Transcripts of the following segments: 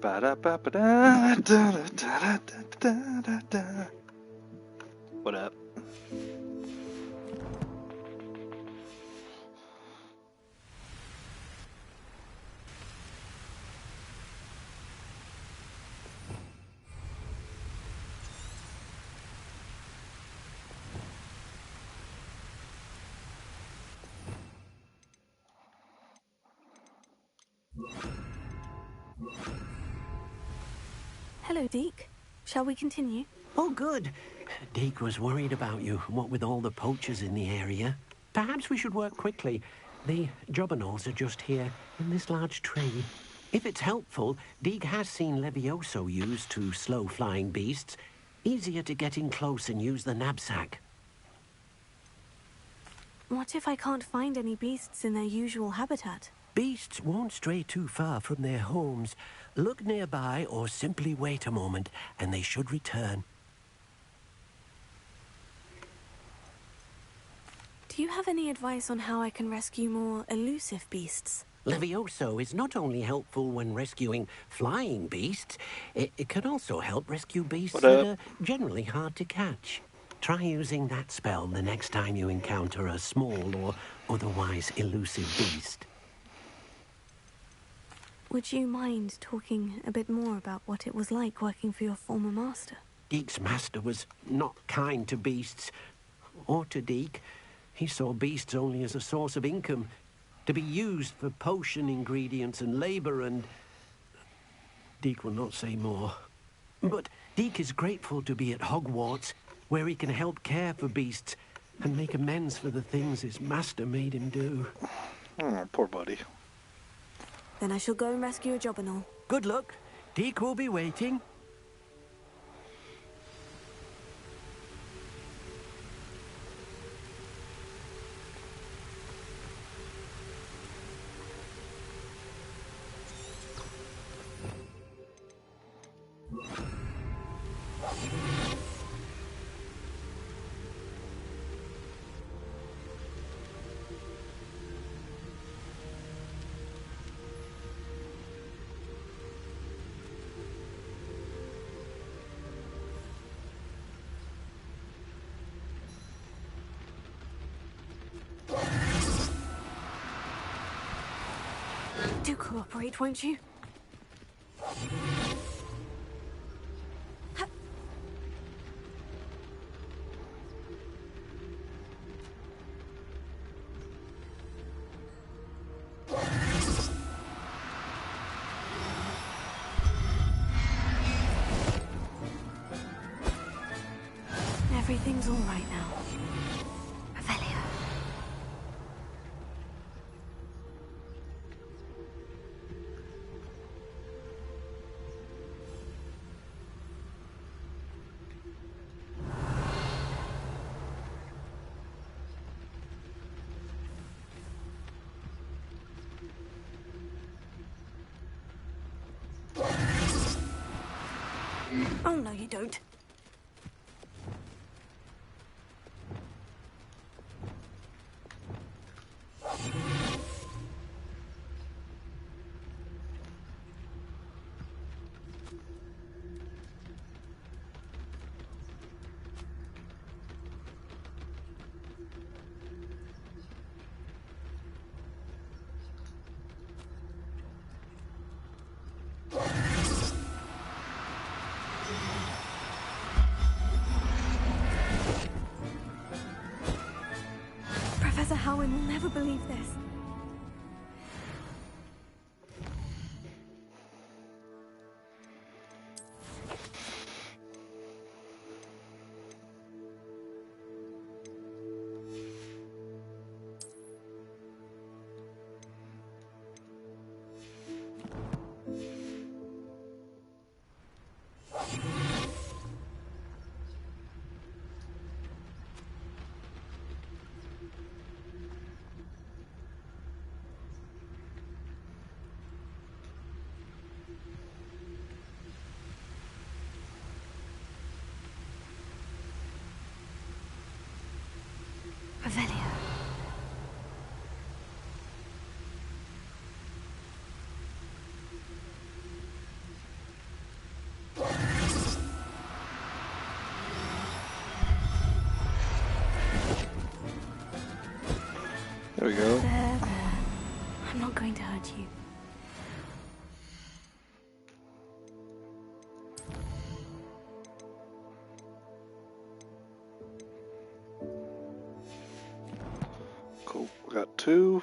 Ba-da-ba-ba-da-da-da-da-da-da-da. What up? Hello, Deke. Shall we continue? Oh, good. Deke was worried about you, what with all the poachers in the area. Perhaps we should work quickly. The jobberknolls are just here, in this large tree. If it's helpful, Deke has seen Levioso used to slow flying beasts. Easier to get in close and use the knapsack. What if I can't find any beasts in their usual habitat? Beasts won't stray too far from their homes. Look nearby or simply wait a moment, and they should return. Do you have any advice on how I can rescue more elusive beasts? Levioso is not only helpful when rescuing flying beasts, it can also help rescue beasts that are generally hard to catch. Try using that spell the next time you encounter a small or otherwise elusive beast. Would you mind talking a bit more about what it was like working for your former master? Deke's master was not kind to beasts, or to Deke. He saw beasts only as a source of income, to be used for potion ingredients and labor, and Deke will not say more. But Deke is grateful to be at Hogwarts, where he can help care for beasts and make amends for the things his master made him do. Oh, poor buddy. Then I shall go and rescue a jobberknoll. Good luck. Deke will be waiting. Do cooperate, won't you? Everything's all right now. Revelio. Oh, no, you don't. Professor Howin will never believe this. hurt you. Cool. We got 2.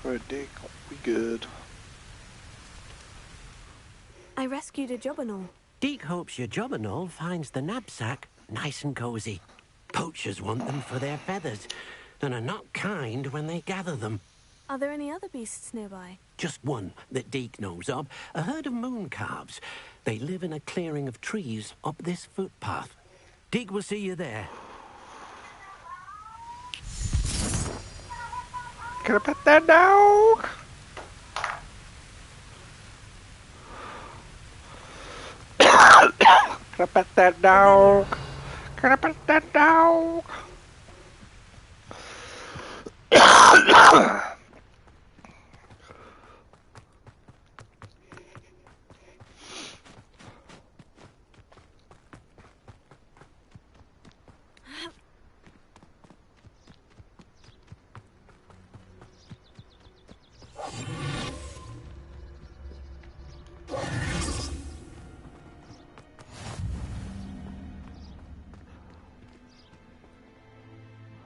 Alright, Dick. We good. I rescued a Jobberknoll. Deke hopes your Jobberknoll finds the knapsack nice and cosy. Poachers want them for their feathers and are not kind when they gather them. Are there any other beasts nearby? Just one that Deke knows of, a herd of moon calves. They live in a clearing of trees up this footpath. Deke will see you there. Can I pet that dog? Can I pet that dog? Can I pet that dog?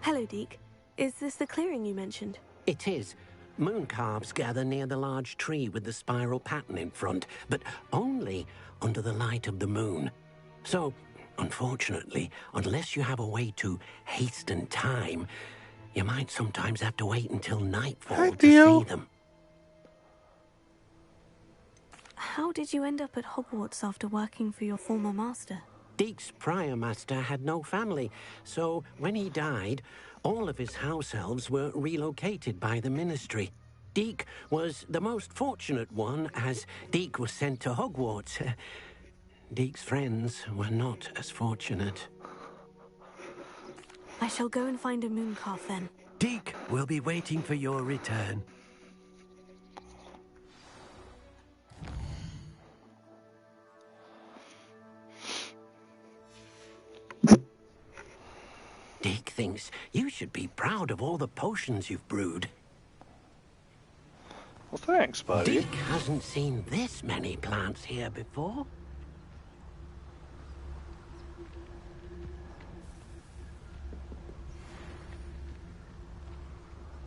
Hello, Deke. Is this the clearing you mentioned? It is. Moon calves gather near the large tree with the spiral pattern in front, but only under the light of the moon. So, unfortunately, unless you have a way to hasten time, you might sometimes have to wait until nightfall to see them. How did you end up at Hogwarts after working for your former master? Deke's prior master had no family, so when he died, all of his house elves were relocated by the ministry. Deke was the most fortunate one, as Deke was sent to Hogwarts. Deke's friends were not as fortunate. I shall go and find a mooncalf then. Deke will be waiting for your return. Deke thinks you should be proud of all the potions you've brewed. Well, thanks, buddy. Deke hasn't seen this many plants here before.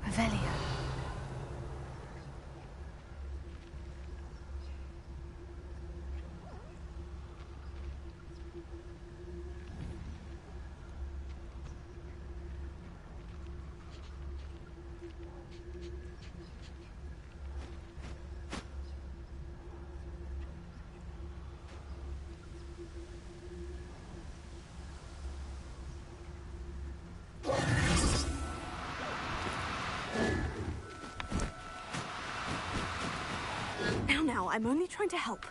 Revelio. Now, I'm only trying to help.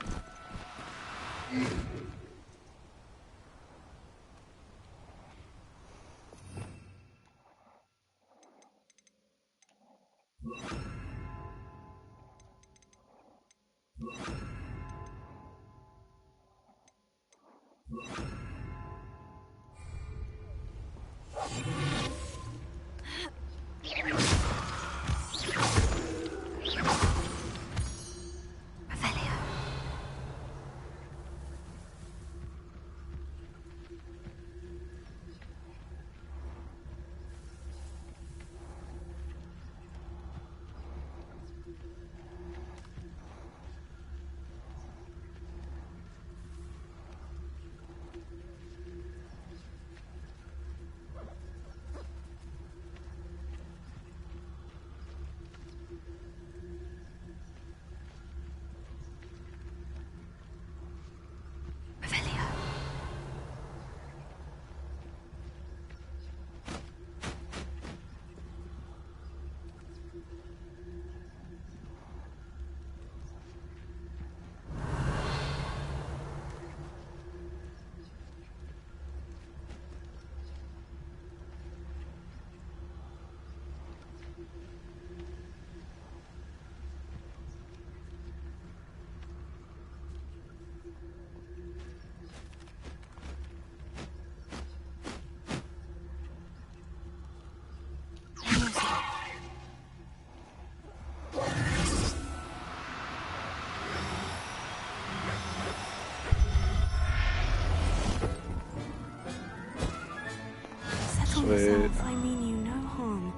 yourself. I mean you no harm.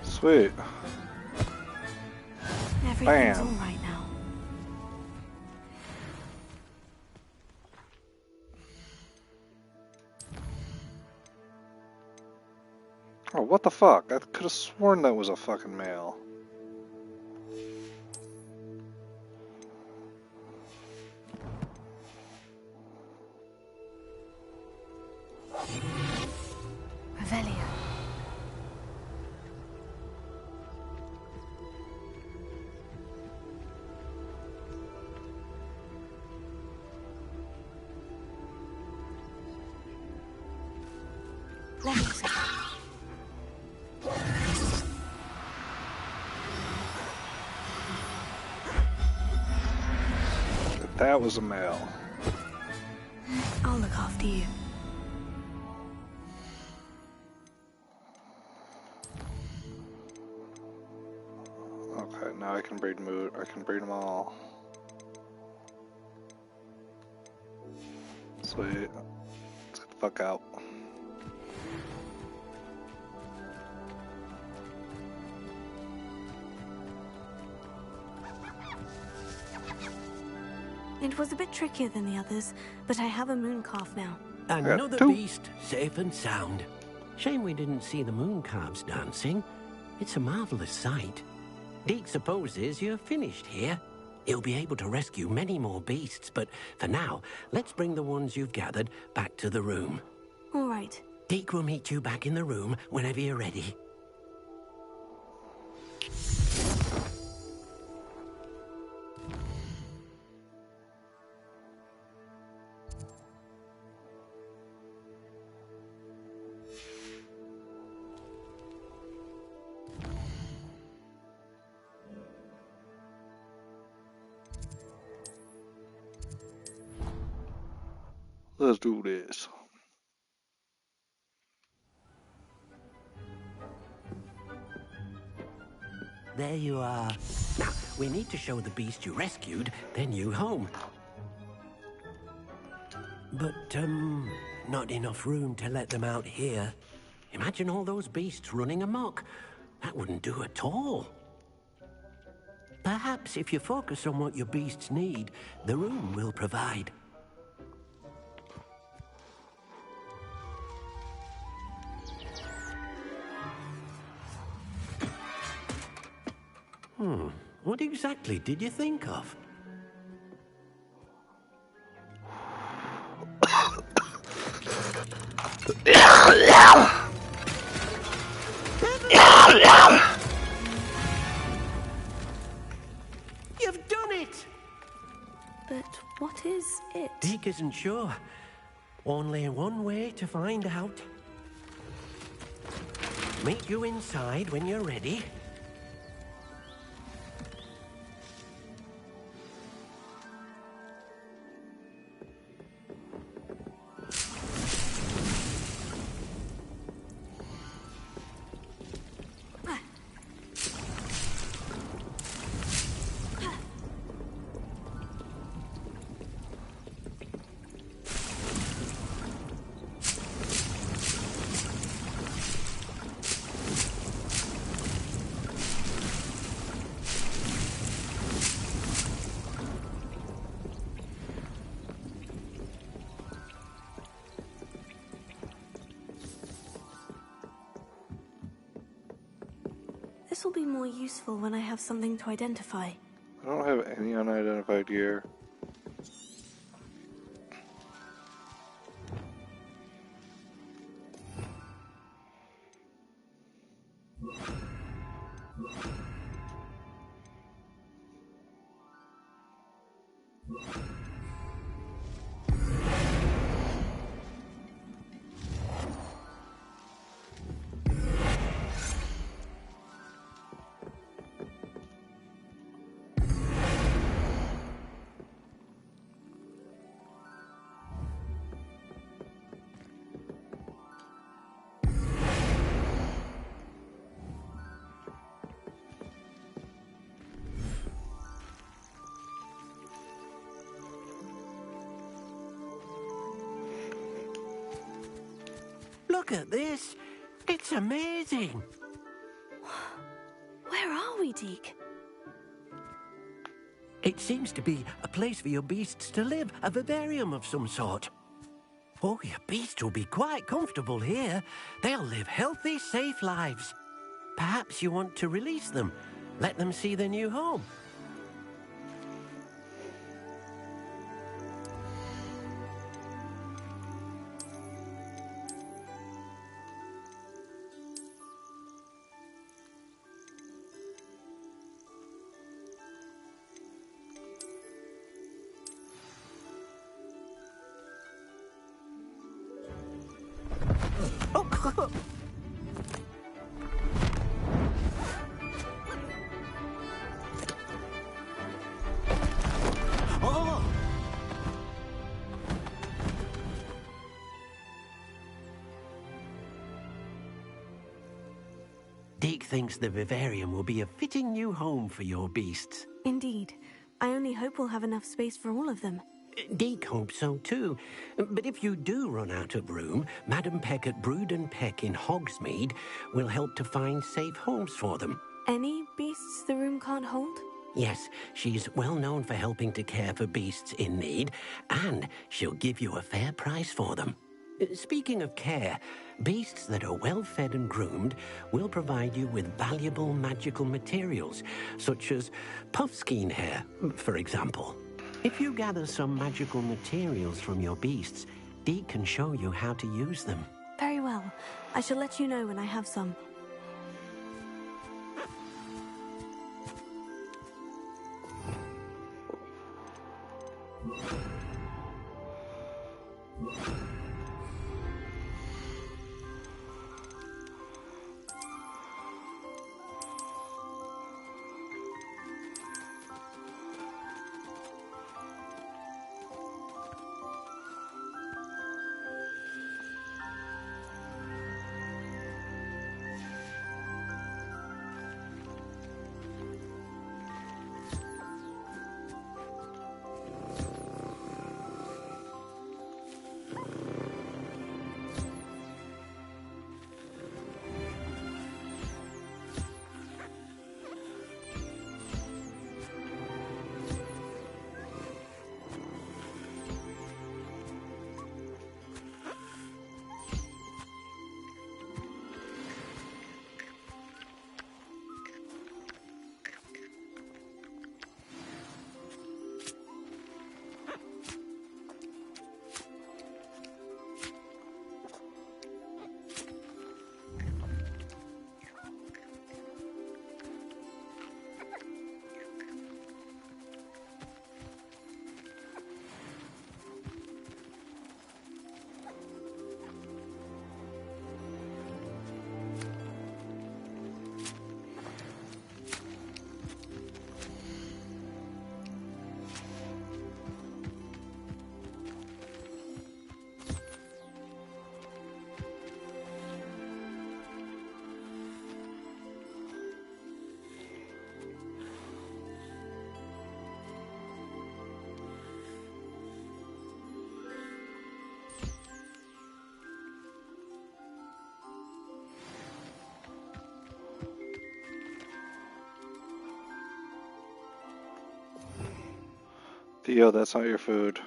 Sweet. Everything's Bam. all right now. Oh, what the fuck? I could have sworn that was a fucking male. Revelio. Leviosa. That was a male. I'll look after you. Okay, now I can breed mood. I can breed them all. Sweet. Let's get the fuck out. It was a bit trickier than the others, but I have a moon calf now. Another two. beast, safe and sound. Shame we didn't see the moon calves dancing. It's a marvelous sight. Deke supposes you're finished here. He'll be able to rescue many more beasts, but for now, let's bring the ones you've gathered back to the room. All right. Deke will meet you back in the room whenever you're ready. Let's do this. There you are. Now, we need to show the beast you rescued their new home. But, not enough room to let them out here. Imagine all those beasts running amok. That wouldn't do at all. Perhaps if you focus on what your beasts need, the room will provide. What exactly did you think of? You've done it! But what is it? Deke isn't sure. Only one way to find out. Meet you inside when you're ready. This will be more useful when I have something to identify. I don't have any unidentified gear. Look at this. It's amazing. Where are we, Deke? It seems to be a place for your beasts to live, a vivarium of some sort. Oh, your beasts will be quite comfortable here. They'll live healthy, safe lives. Perhaps you want to release them. Let them see their new home. Deke thinks the vivarium will be a fitting new home for your beasts. Indeed. I only hope we'll have enough space for all of them. Deke hopes so too. But if you do run out of room, Madam Peck at Brood and Peck in Hogsmeade will help to find safe homes for them. Any beasts the room can't hold? Yes, she's well known for helping to care for beasts in need, and she'll give you a fair price for them. Speaking of care, beasts that are well fed and groomed will provide you with valuable magical materials, such as puffskein hair, for example. If you gather some magical materials from your beasts, Deke can show you how to use them. Very well. I shall let you know when I have some. Theo, that's not your food.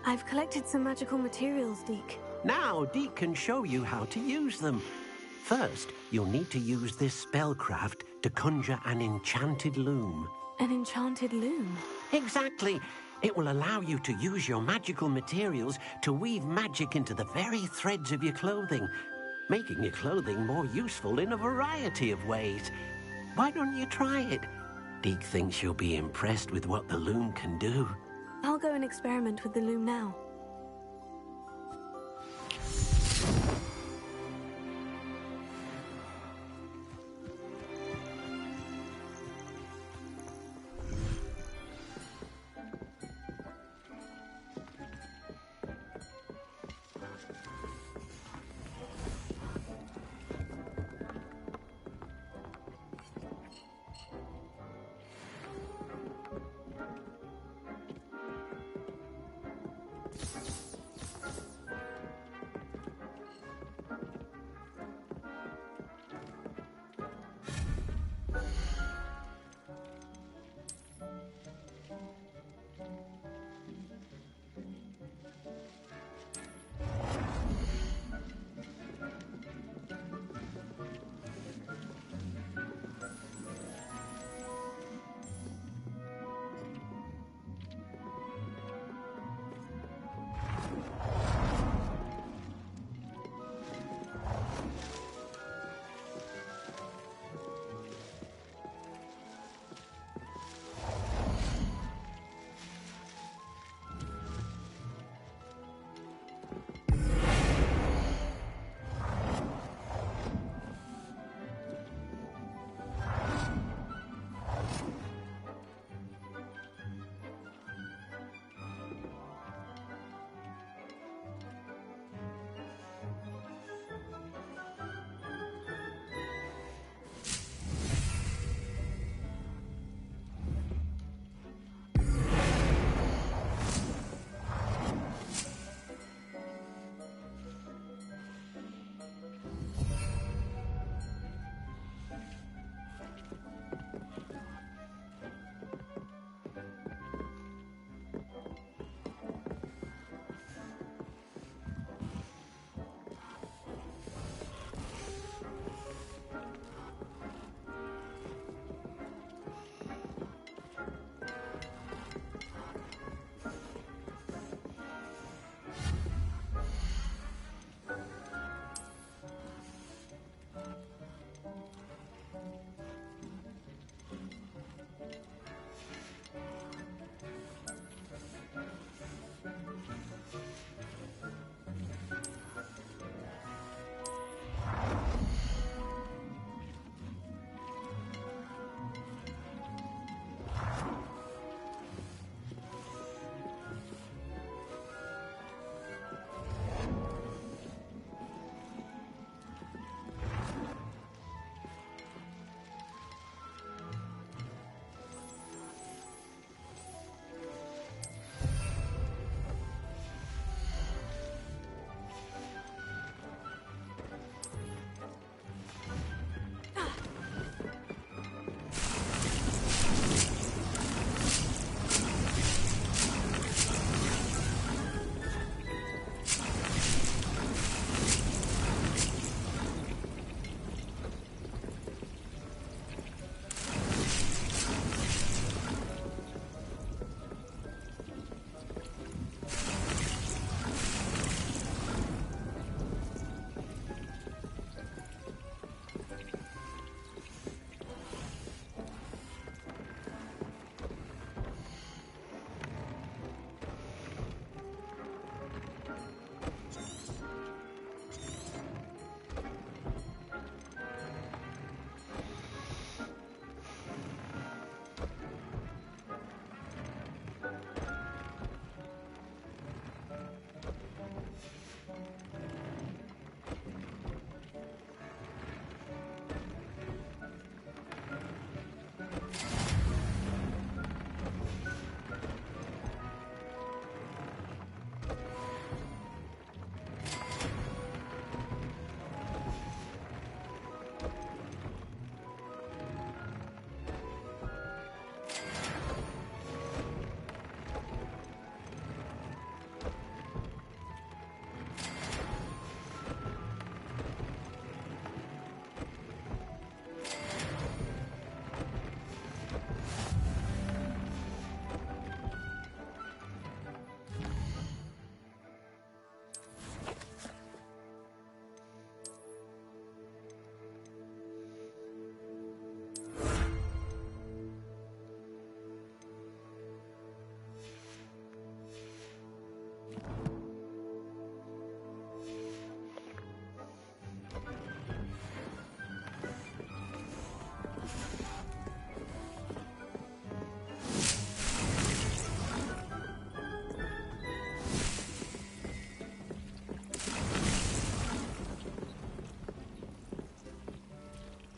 I've collected some magical materials, Deke. Now, Deke can show you how to use them. First, you'll need to use this spellcraft to conjure an enchanted loom. An enchanted loom? Exactly. It will allow you to use your magical materials to weave magic into the very threads of your clothing, making your clothing more useful in a variety of ways. Why don't you try it? Deke thinks you'll be impressed with what the loom can do. I'll go and experiment with the loom now.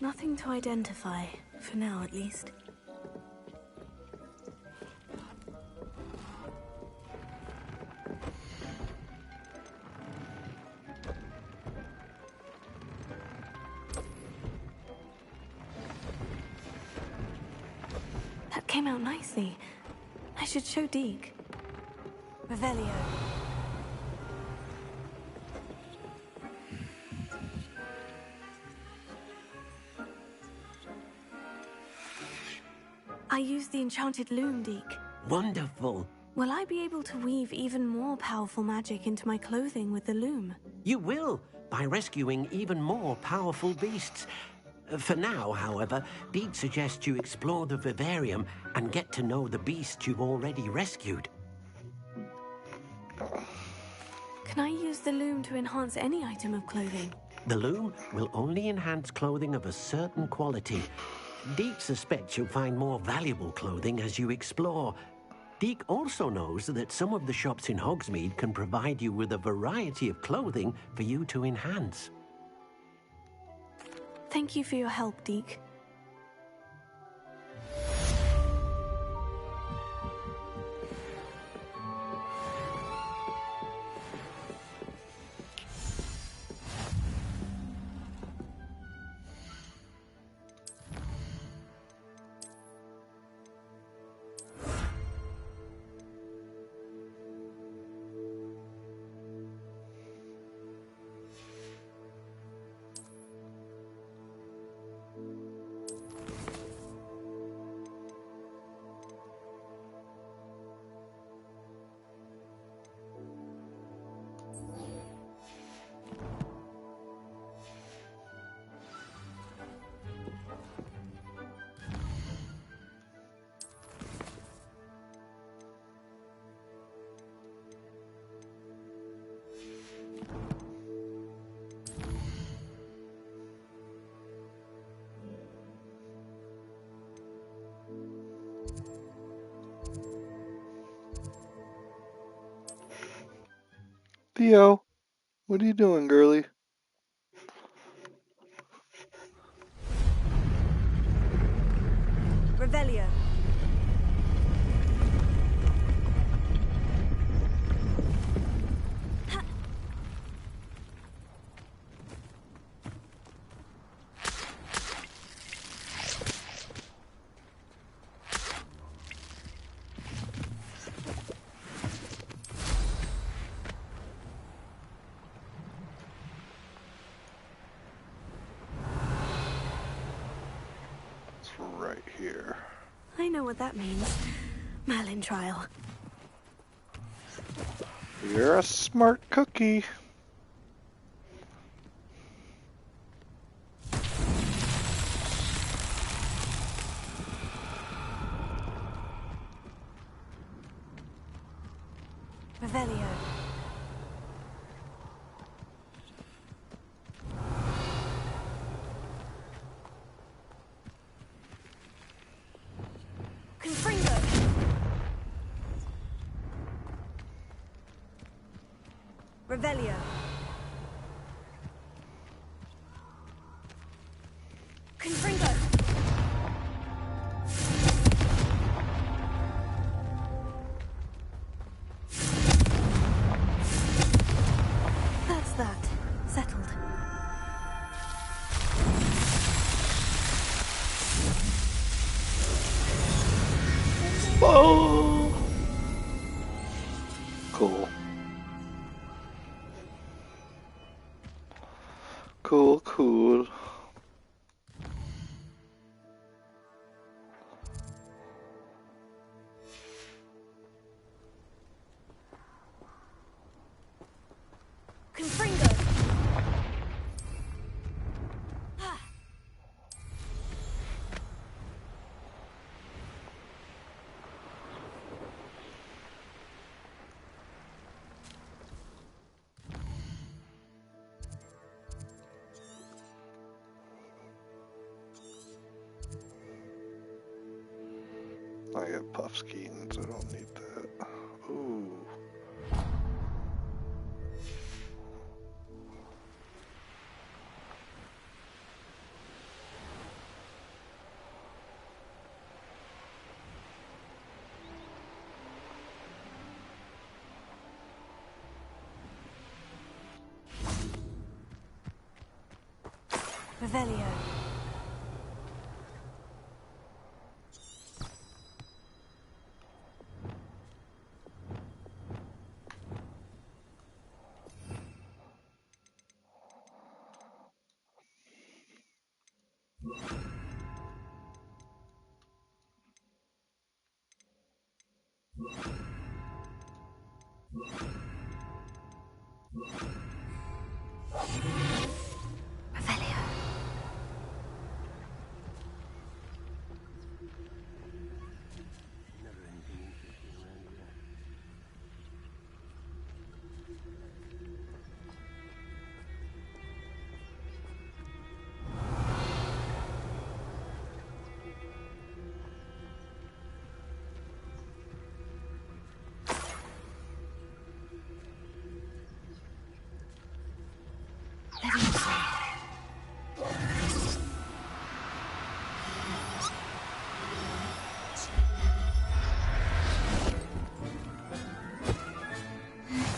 Nothing to identify, for now at least. That came out nicely. I should show Deke. Revelio. I used the enchanted loom, Deke. Wonderful. Will I be able to weave even more powerful magic into my clothing with the loom? You will, by rescuing even more powerful beasts. For now, however, Deed suggests you explore the vivarium and get to know the beasts you've already rescued. Can I use the loom to enhance any item of clothing? The loom will only enhance clothing of a certain quality. Deek suspects you'll find more valuable clothing as you explore. Deek also knows that some of the shops in Hogsmeade can provide you with a variety of clothing for you to enhance. Thank you for your help, Deke. Theo, what are you doing, girly? Revelio. It's right here. I know what that means. Merlin trial. You're a smart cookie. Revelio. Confringo. Revelio. Confringo. That's that. Settled. Oh! Cool. Cool, cool. Confringo. I got puffskeins, I don't need that. Ooh. Revelio. Revelio.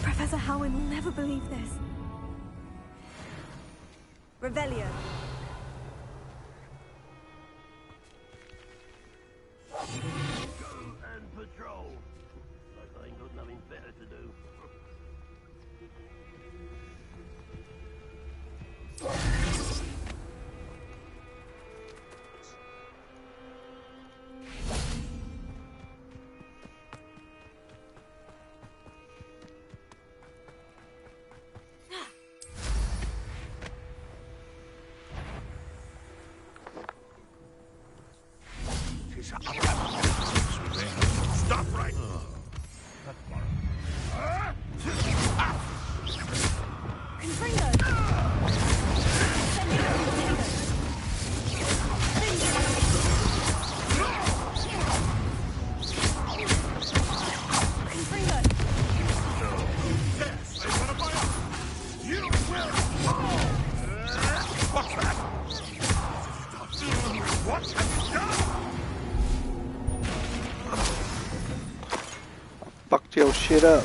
Professor Howard will never believe this. Revelio. Go and patrol. I ain't got nothing better to do. Stop right. Yes, I want to buy up. You will fall. What's that? What have you done? Fucked your shit up.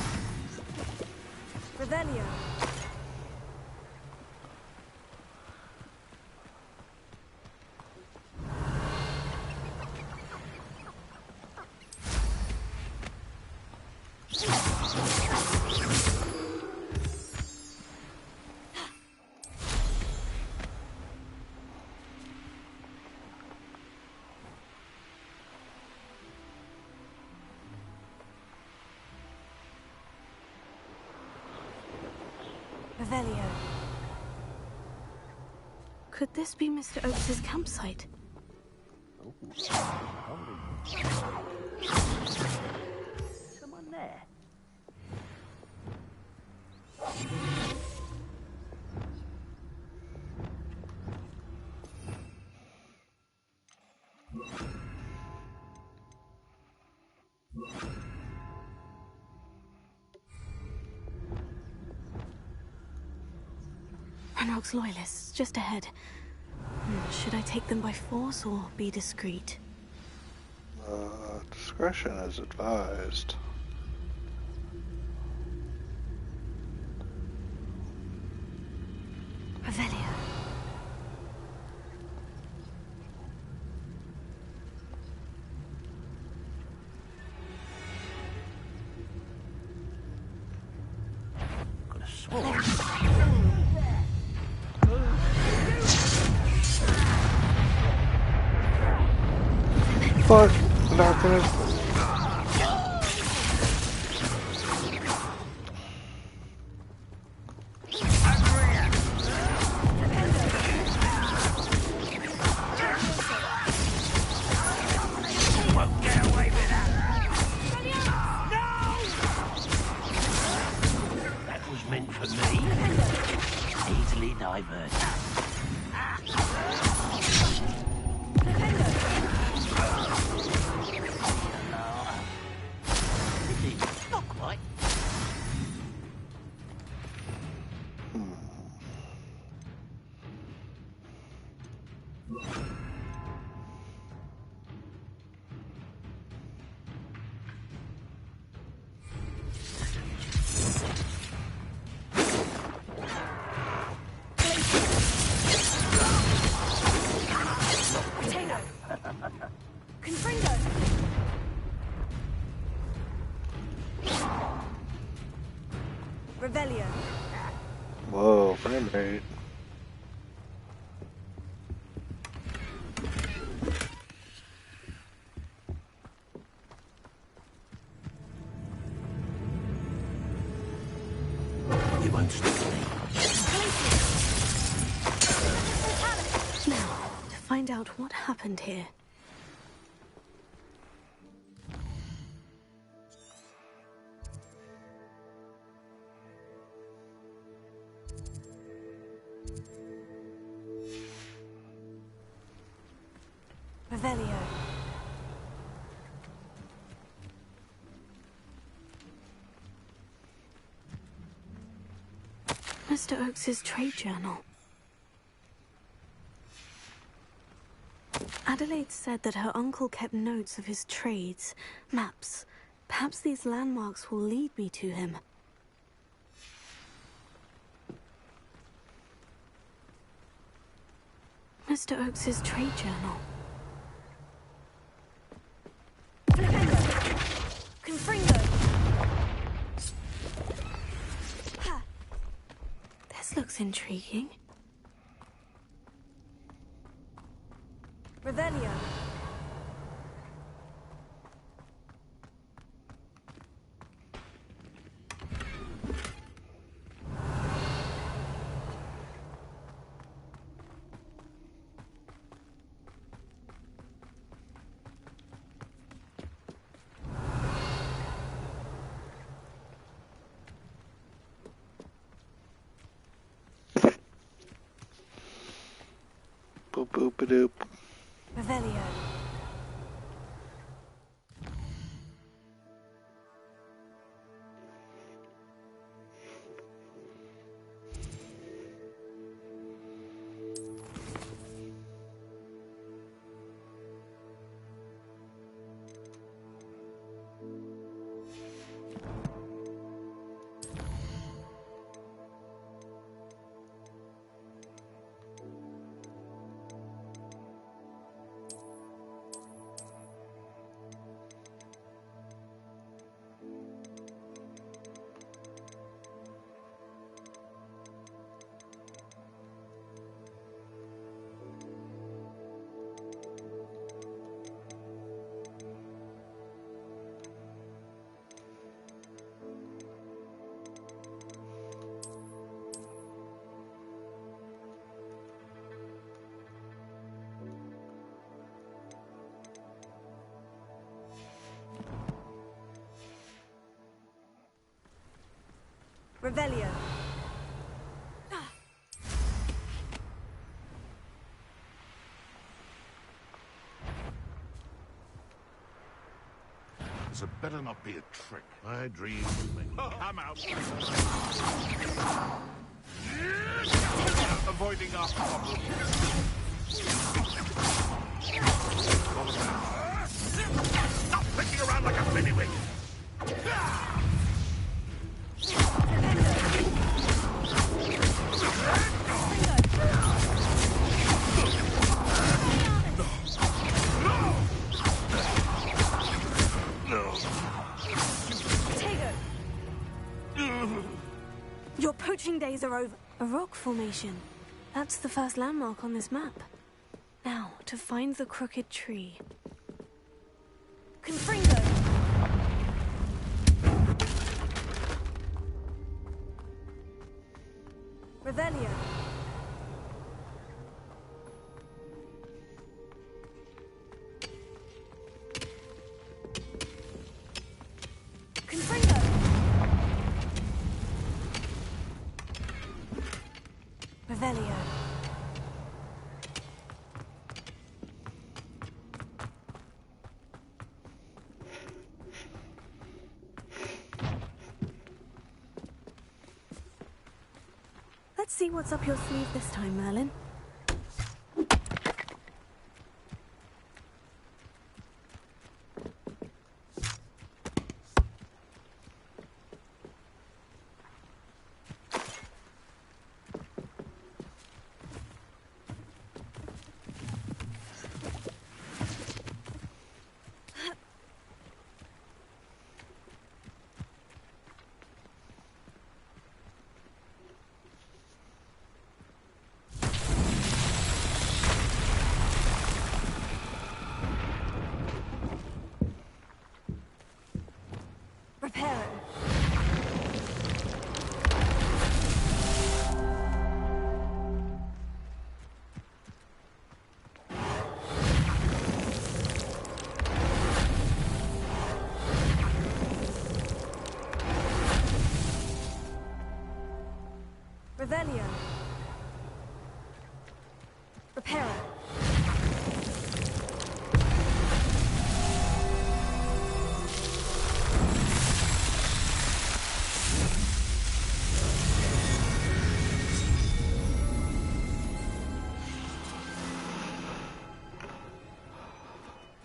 Revelio. Revelio. Could this be Mr. Oakes's campsite? Someone there. Ranrock's loyalists, just ahead. Should I take them by force or be discreet? Discretion is advised. Revelio. Could have sworn. Fuck, darkness. Won't get away with that. That was meant for me. Easily diverted. Not quite. Revelio. Whoa, frame rate. You won't stop me. Now, to find out what happened here. Revelio. Mr. Oakes's trade journal. Adelaide said that her uncle kept notes of his trades, maps. Perhaps these landmarks will lead me to him. Mr. Oakes's trade journal. Confringo! Ha! This looks intriguing. Revelio. Boop boop a doop. Revelio. Revelio. This had better not be a trick. My dreams may come out. Avoiding our problem. Stop flicking around like a flinnywig! Your poaching days are over. A rock formation. That's the first landmark on this map. Now, to find the crooked tree. Confringo! Revelio. Confringo! Revelio. Let's see what's up your sleeve this time, Merlin.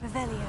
Revelio.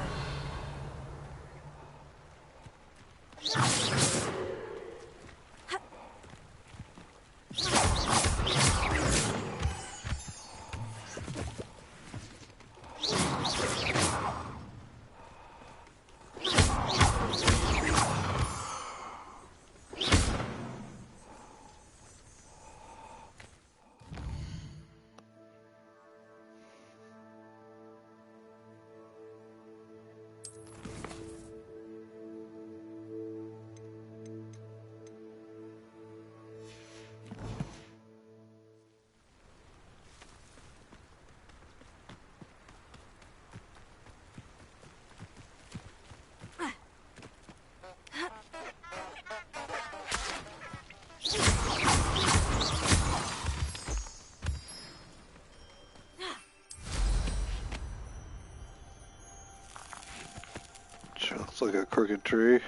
Sure looks like a crooked tree.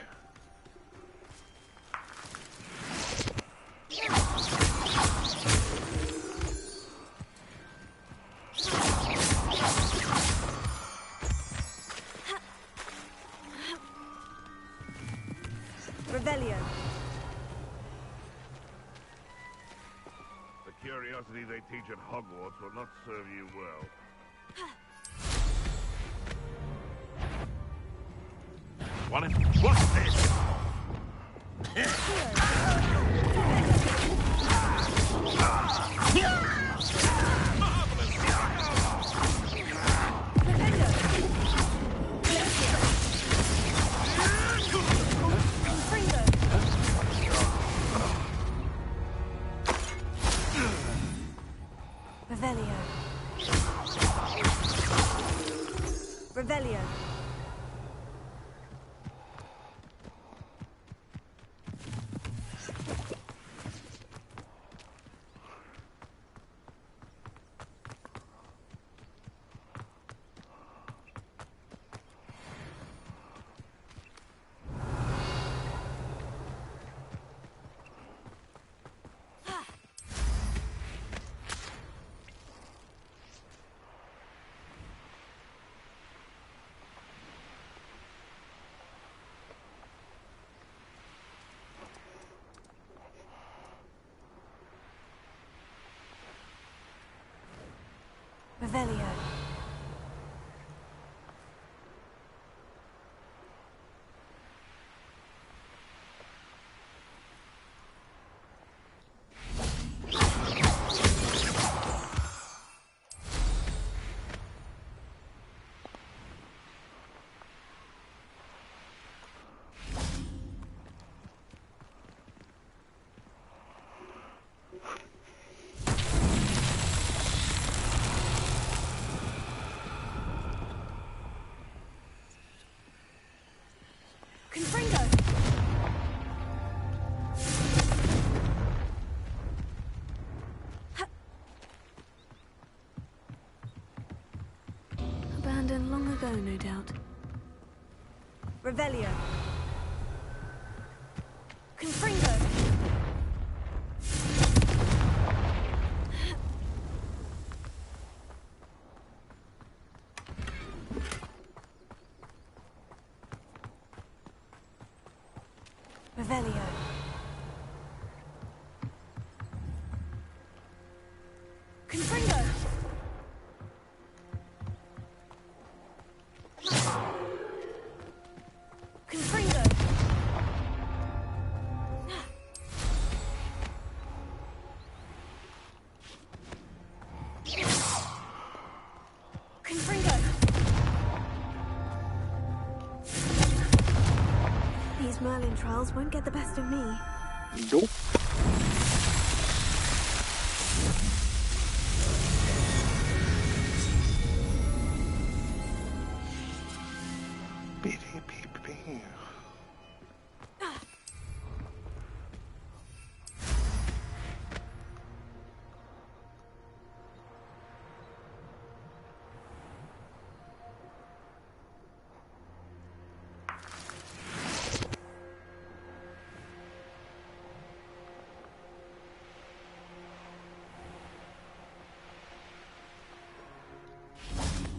Revelio. The curiosity they teach at Hogwarts will not serve you well. What's this? Revelio. Revelio. Revelio. Confringo! Abandoned long ago, no doubt. Revelio. Confringo! Revelio. Confringo! Confringo! Confringo! These Merlin trials won't get the best of me. Nope. Beep, beep, beep, beep.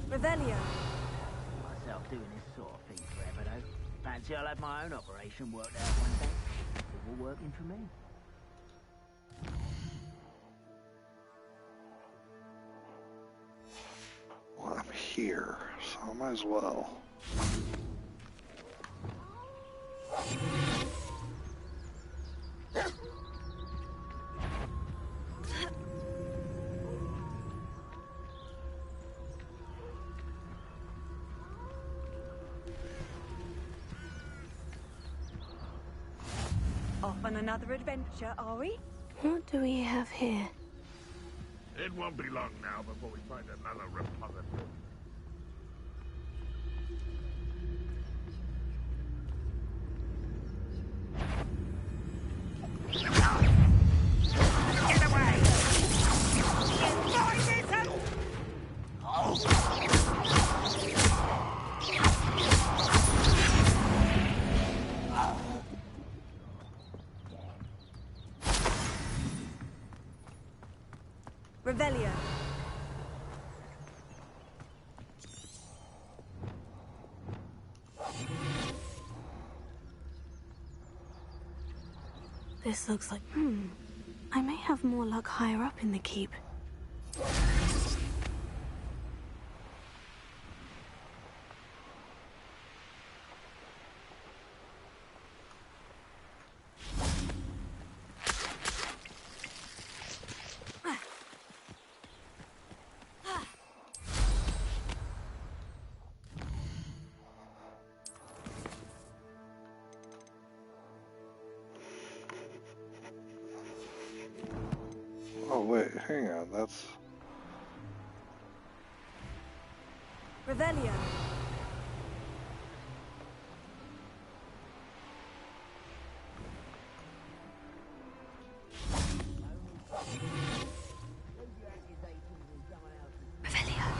Revelio. Myself doing this sort of thing forever, though. Fancy I'll have my own operation worked out one day. It's all working for me. Well, I'm here, so I might as well. Off on another adventure, are we? What do we have here? It won't be long now before we find another repository. Get away! Revelio. This looks like... I may have more luck higher up in the keep. Oh wait, hang on, that's... Revelio. Revelio.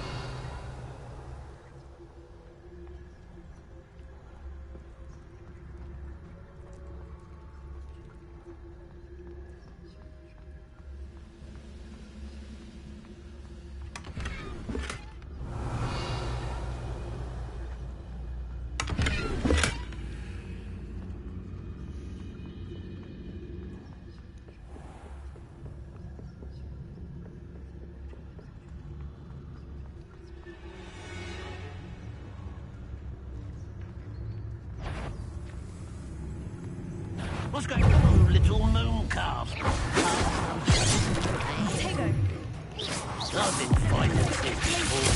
What's going on, little moon calf? Tego. I've been fighting this before.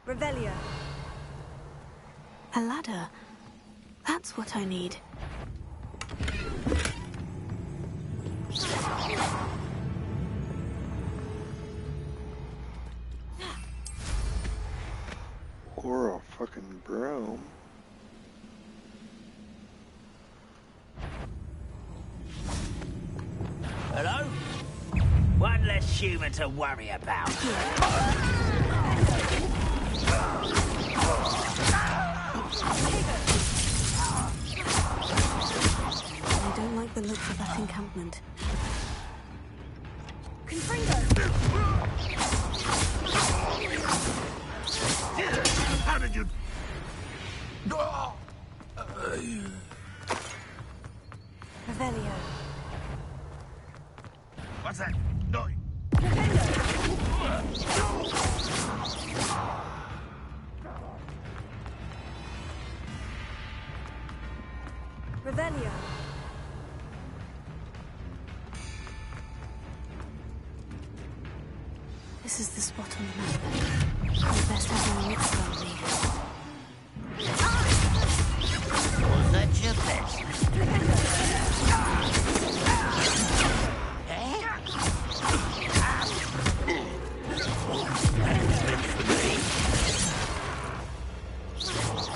Revelio. A ladder. That's what I need. Or a fucking broom. Hello? One less human to worry about. I don't like the looks of that encampment. Confringo! How did you... Revelio. What's that? No. Revelio. This is the spot on the map. I'd best have my wits about me. Was that your best?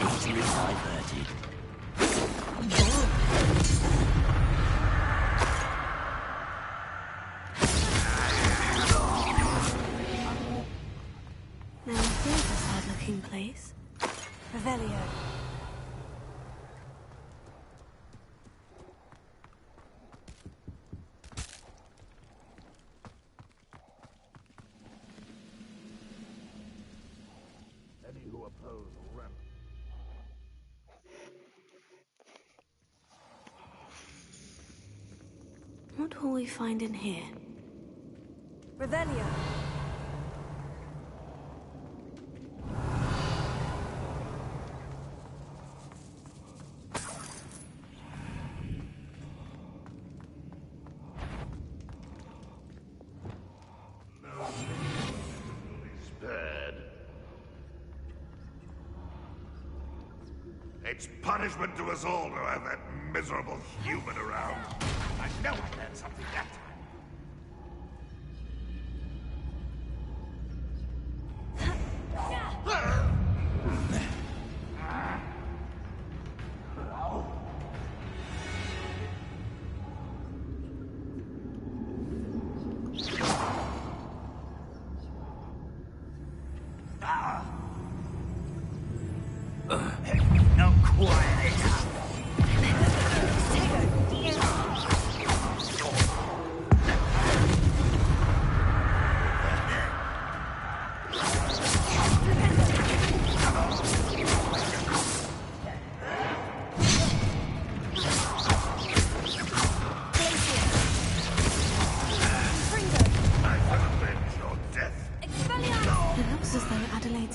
Easily diverted. Now here's a sad-looking place. Revelio. What will we find in here? Revelio. It's punishment to us all to have that miserable human around. I know I learned something that time.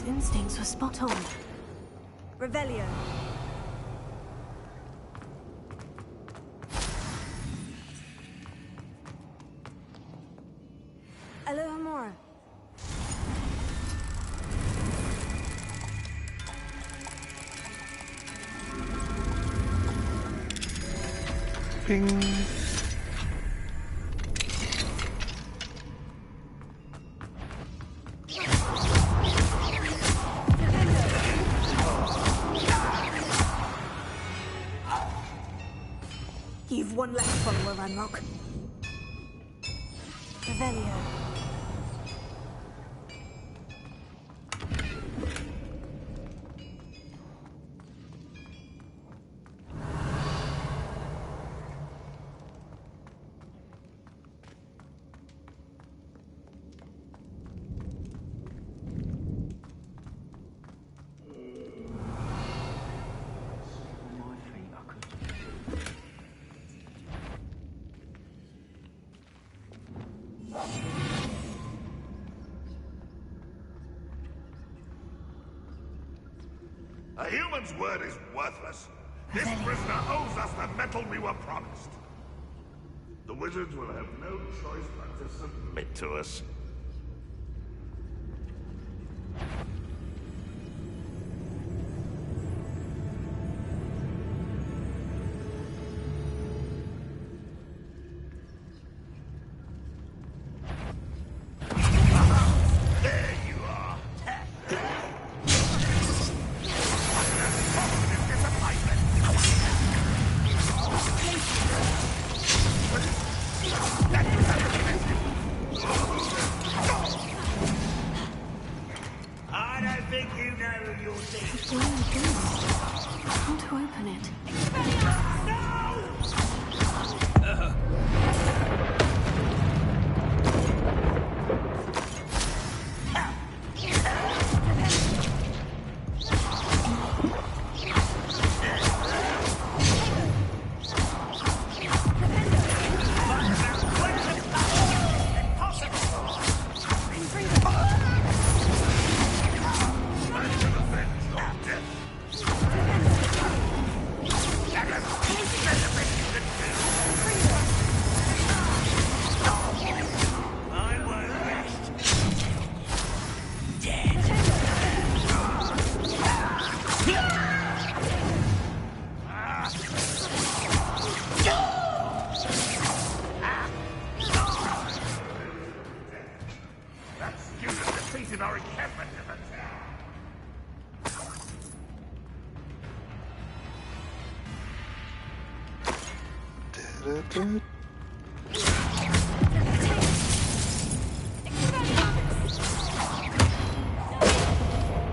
Instincts were spot on. Revelio. Alohomora. Ping. You've one less follower, Ranrock. Revelio. A human's word is worthless. This prisoner owes us the metal we were promised. The wizards will have no choice but to submit to us.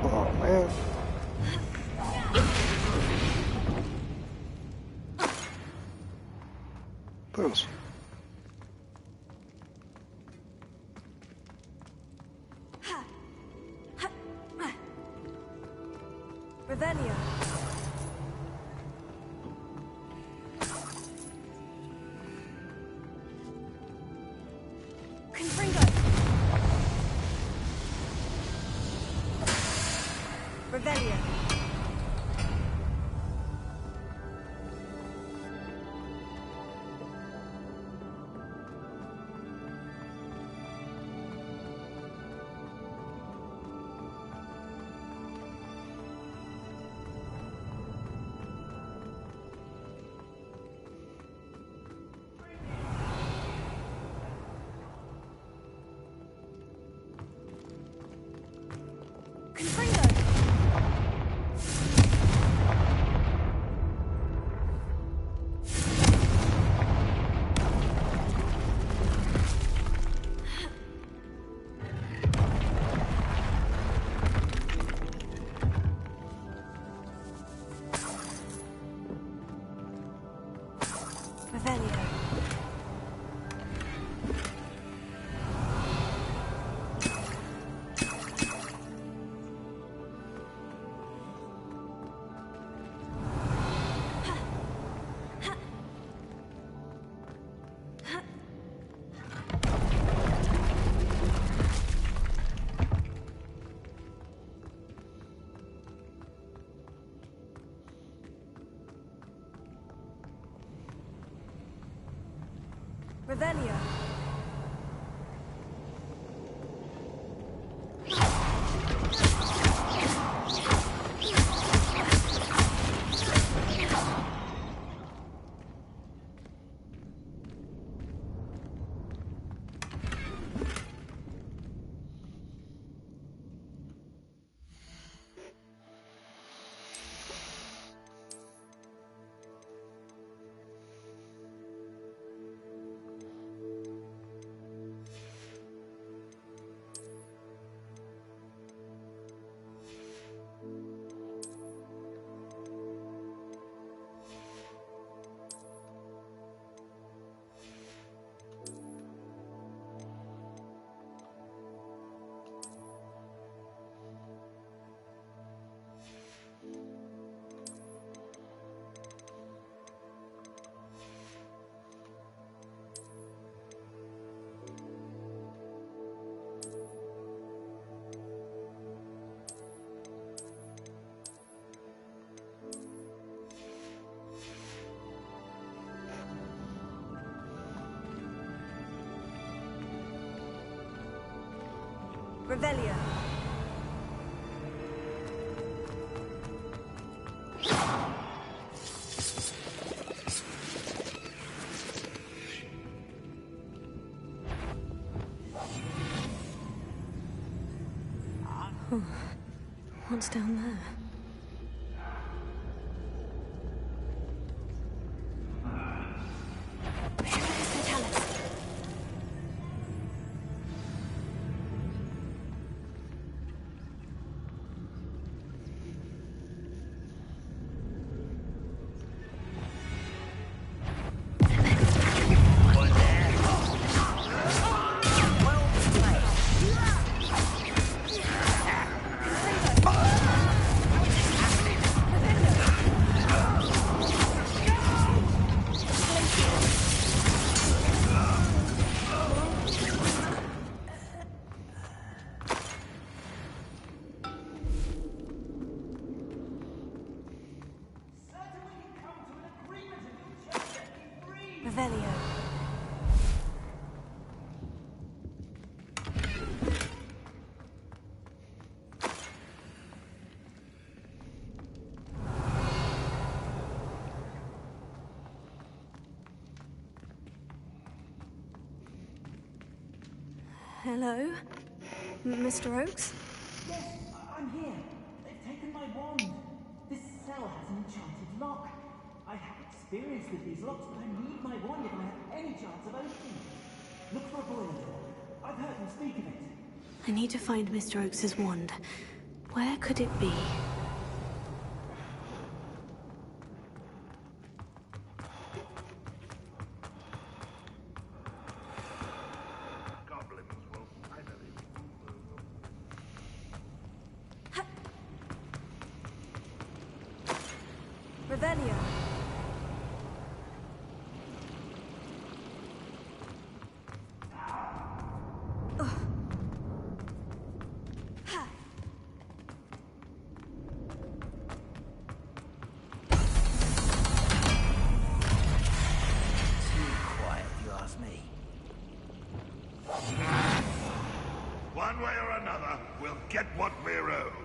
Oh man. Those. Revelio. Revelio. Revelio. Revelio. Oh, what's down there? Revelio. Hello? Mr. Oakes? Yes, I'm here. They've taken my wand. This cell has an enchanted lock. I have experience with these locks, but I need my wand if I have any chance of opening it. Look for a boiler door. I've heard them speak of it. I need to find Mr. Oakes' wand. Where could it be? Revelio. get what we're owed.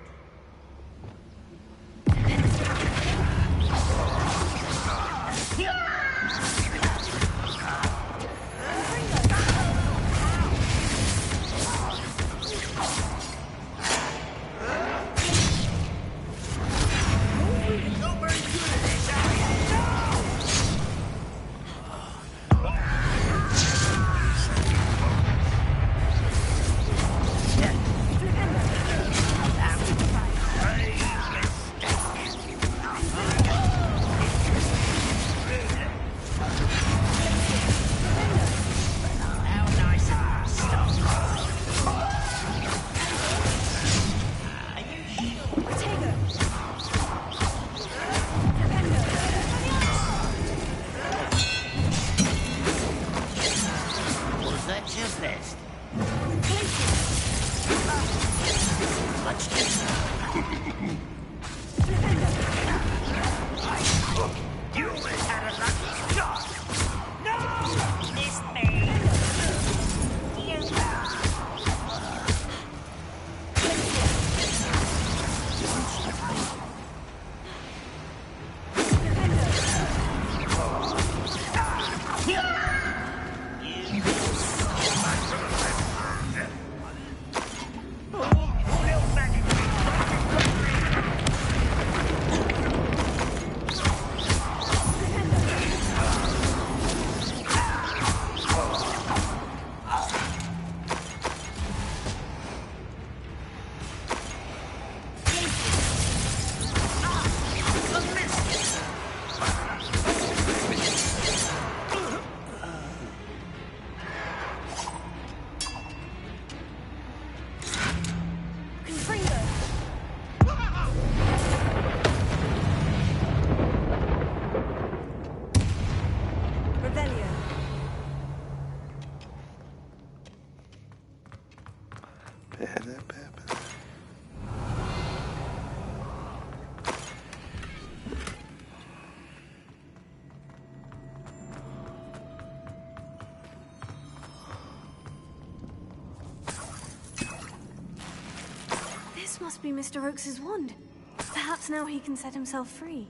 This must be Mr. Oakes's wand. Perhaps now he can set himself free.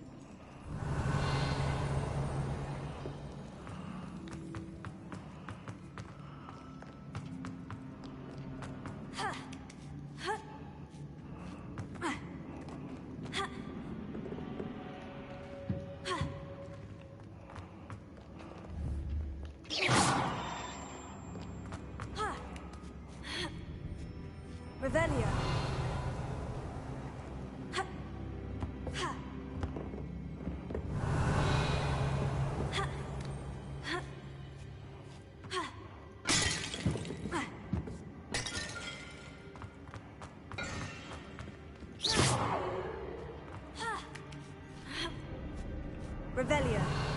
Revelio. Revelio.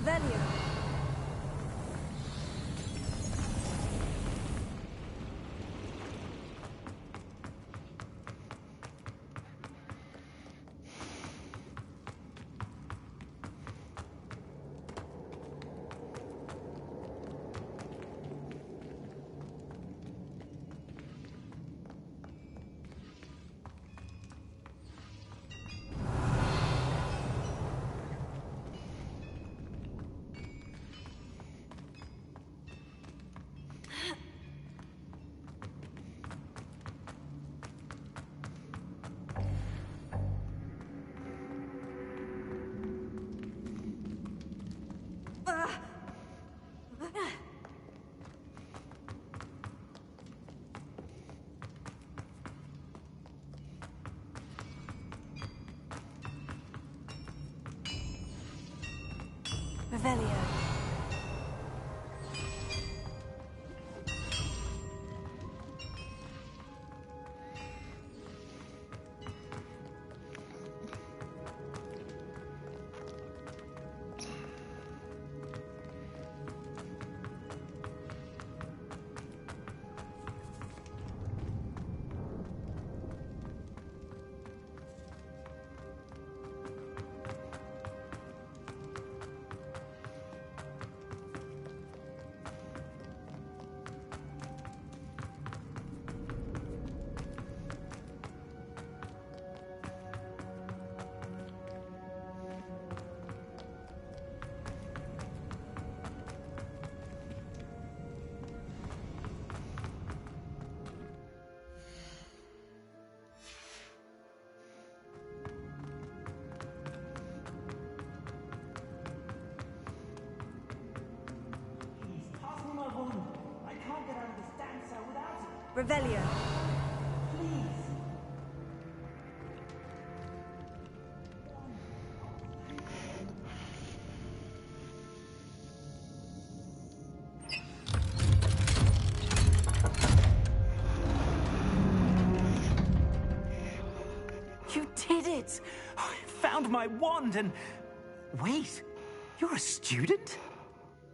Revelio. Revelio. Please, pass me my wand. I can't get out of this damn cell without it. Revelio. Please. You did it! I found my wand and... Wait, you're a student?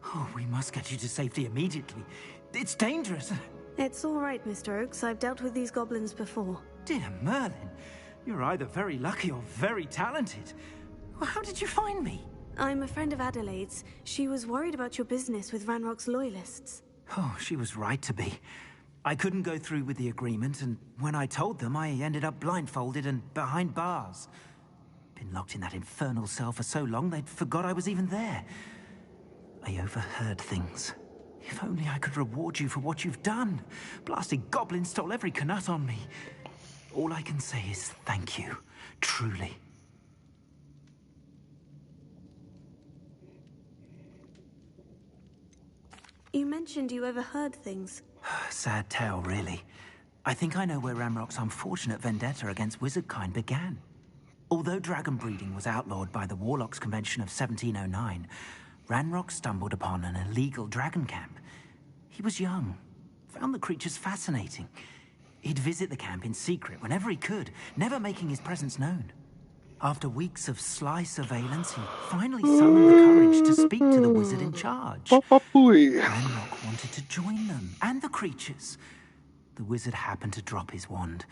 Oh, we must get you to safety immediately. It's dangerous. It's all right, Mr. Oakes. I've dealt with these goblins before. Dear Merlin, you're either very lucky or very talented. Well, how did you find me? I'm a friend of Adelaide's. She was worried about your business with Ranrock's loyalists. Oh, she was right to be. I couldn't go through with the agreement, and when I told them, I ended up blindfolded and behind bars. Been locked in that infernal cell for so long, they'd forgot I was even there. I overheard things. If only I could reward you for what you've done. Blasted goblins stole every canut on me. All I can say is thank you, truly. You mentioned you overheard things. Sad tale, really. I think I know where Ramrock's unfortunate vendetta against wizardkind began. Although dragon breeding was outlawed by the Warlocks Convention of 1709, Ranrock stumbled upon an illegal dragon camp. He was young, found the creatures fascinating. He'd visit the camp in secret whenever he could, never making his presence known. After weeks of sly surveillance, he finally summoned the courage to speak to the wizard in charge. Ranrock wanted to join them, and the creatures. The wizard happened to drop his wand.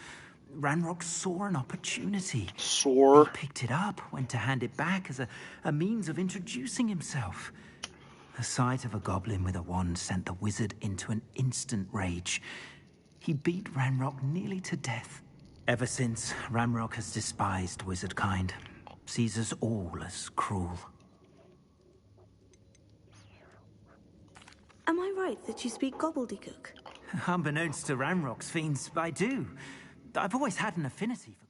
Ranrock saw an opportunity. He picked it up, went to hand it back as a means of introducing himself. The sight of a goblin with a wand sent the wizard into an instant rage. He beat Ranrock nearly to death. Ever since, Ranrock has despised wizardkind, sees us all as cruel. Am I right that you speak gobbledygook? Unbeknownst to Ranrock's fiends, I do. I've always had an affinity for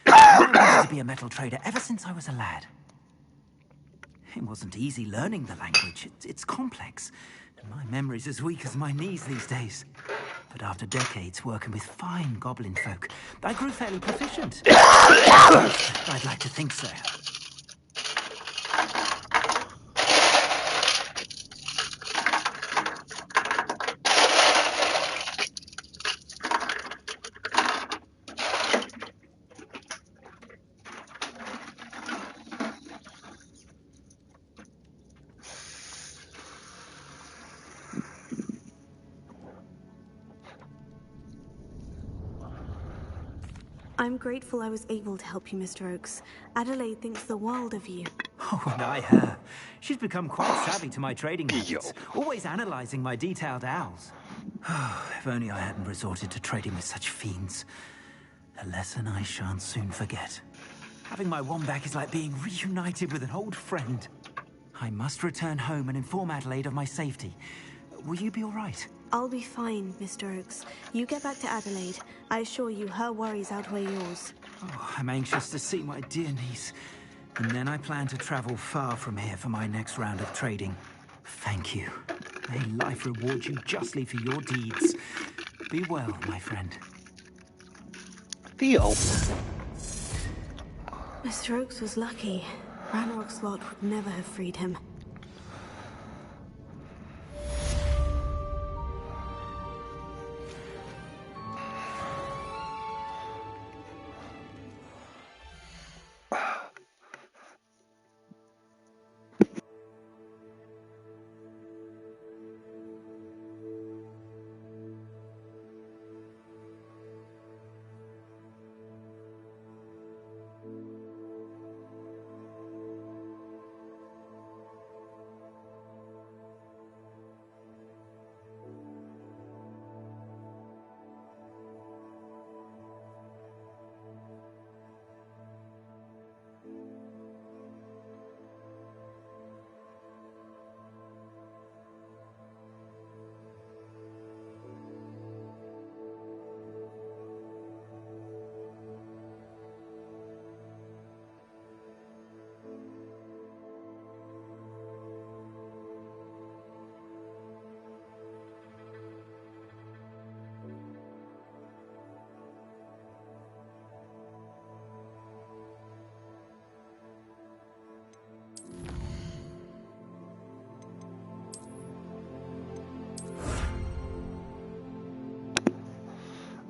I wanted to be a metal trader ever since I was a lad. It wasn't easy learning the language. It's complex. And my memory's as weak as my knees these days. But after decades working with fine goblin folk, I grew fairly proficient. I'd like to think so. I'm grateful I was able to help you, Mr. Oakes. Adelaide thinks the world of you. Oh, and I her. She's become quite savvy to my trading Yo. habits, always analysing my detailed owls. If only I hadn't resorted to trading with such fiends. A lesson I shan't soon forget. Having my wand back is like being reunited with an old friend. I must return home and inform Adelaide of my safety. Will you be all right? I'll be fine, Mr. Oakes. You get back to Adelaide. I assure you her worries outweigh yours. Oh, I'm anxious to see my dear niece. And then I plan to travel far from here for my next round of trading. Thank you. May life reward you justly for your deeds. Be well, my friend. Theo. Mr. Oakes was lucky. Ranrock's lot would never have freed him.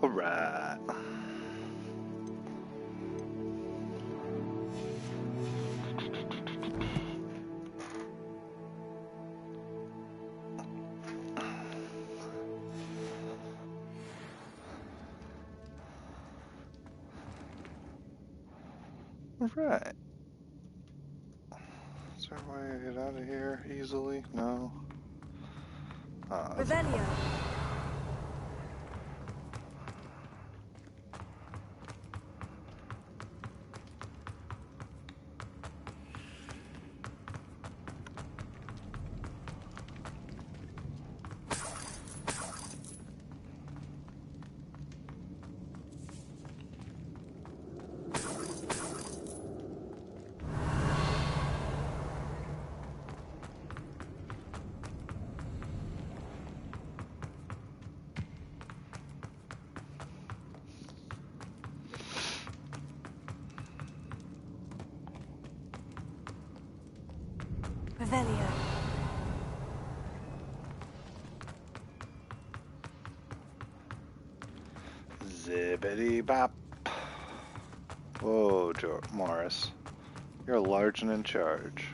Alright. Alright. Is there a way to get out of here easily? No. Revelio. Revelio. Zippity bop. Whoa, Morris. You're large and in charge.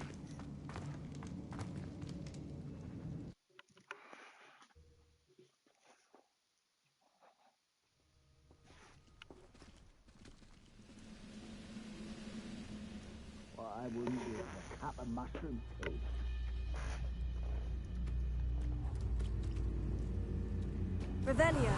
What I wouldn't give a cup of mushroom tea. Revelio.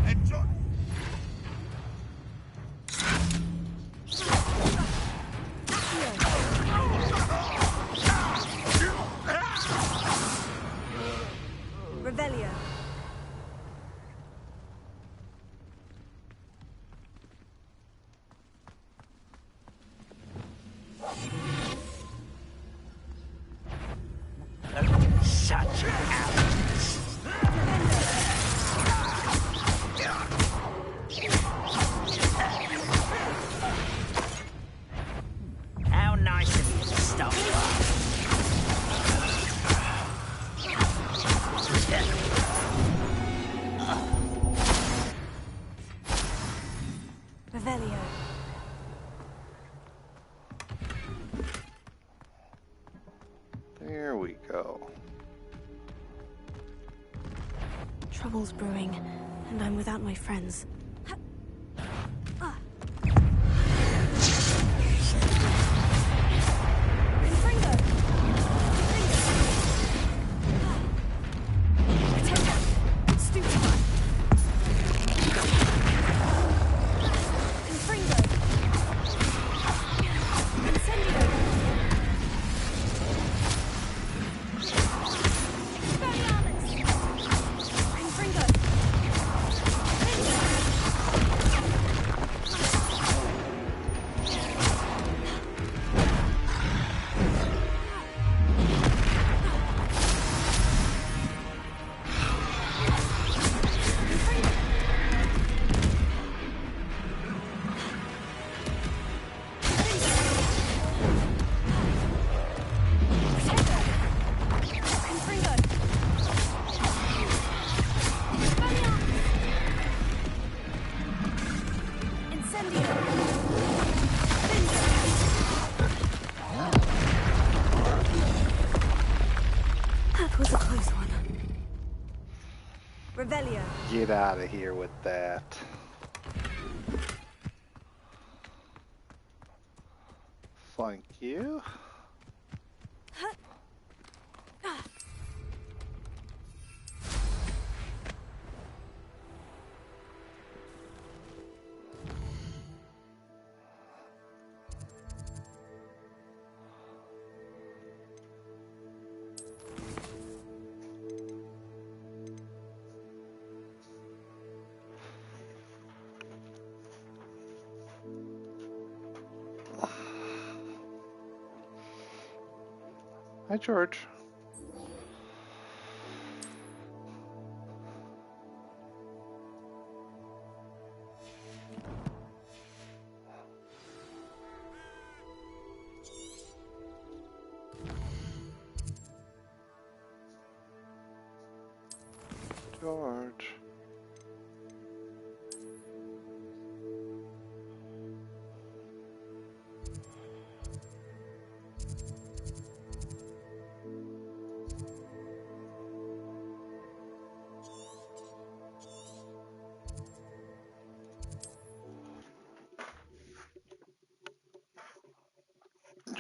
Enjoy. Revelio. Such arrogance. How nice of you to stop Revelio. trouble's brewing, and I'm without my friends. Get out of here with that. Thank you. Hi, George. George.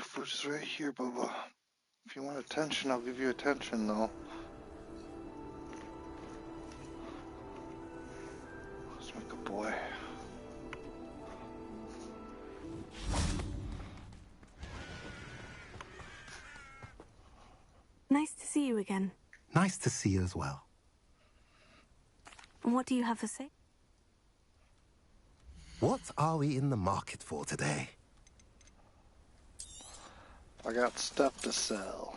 Food's right here, Bubba. If you want attention, I'll give you attention, though. Let's make a boy. Nice to see you again. Nice to see you as well. And what do you have to say? What are we in the market for today? I got stuff to sell.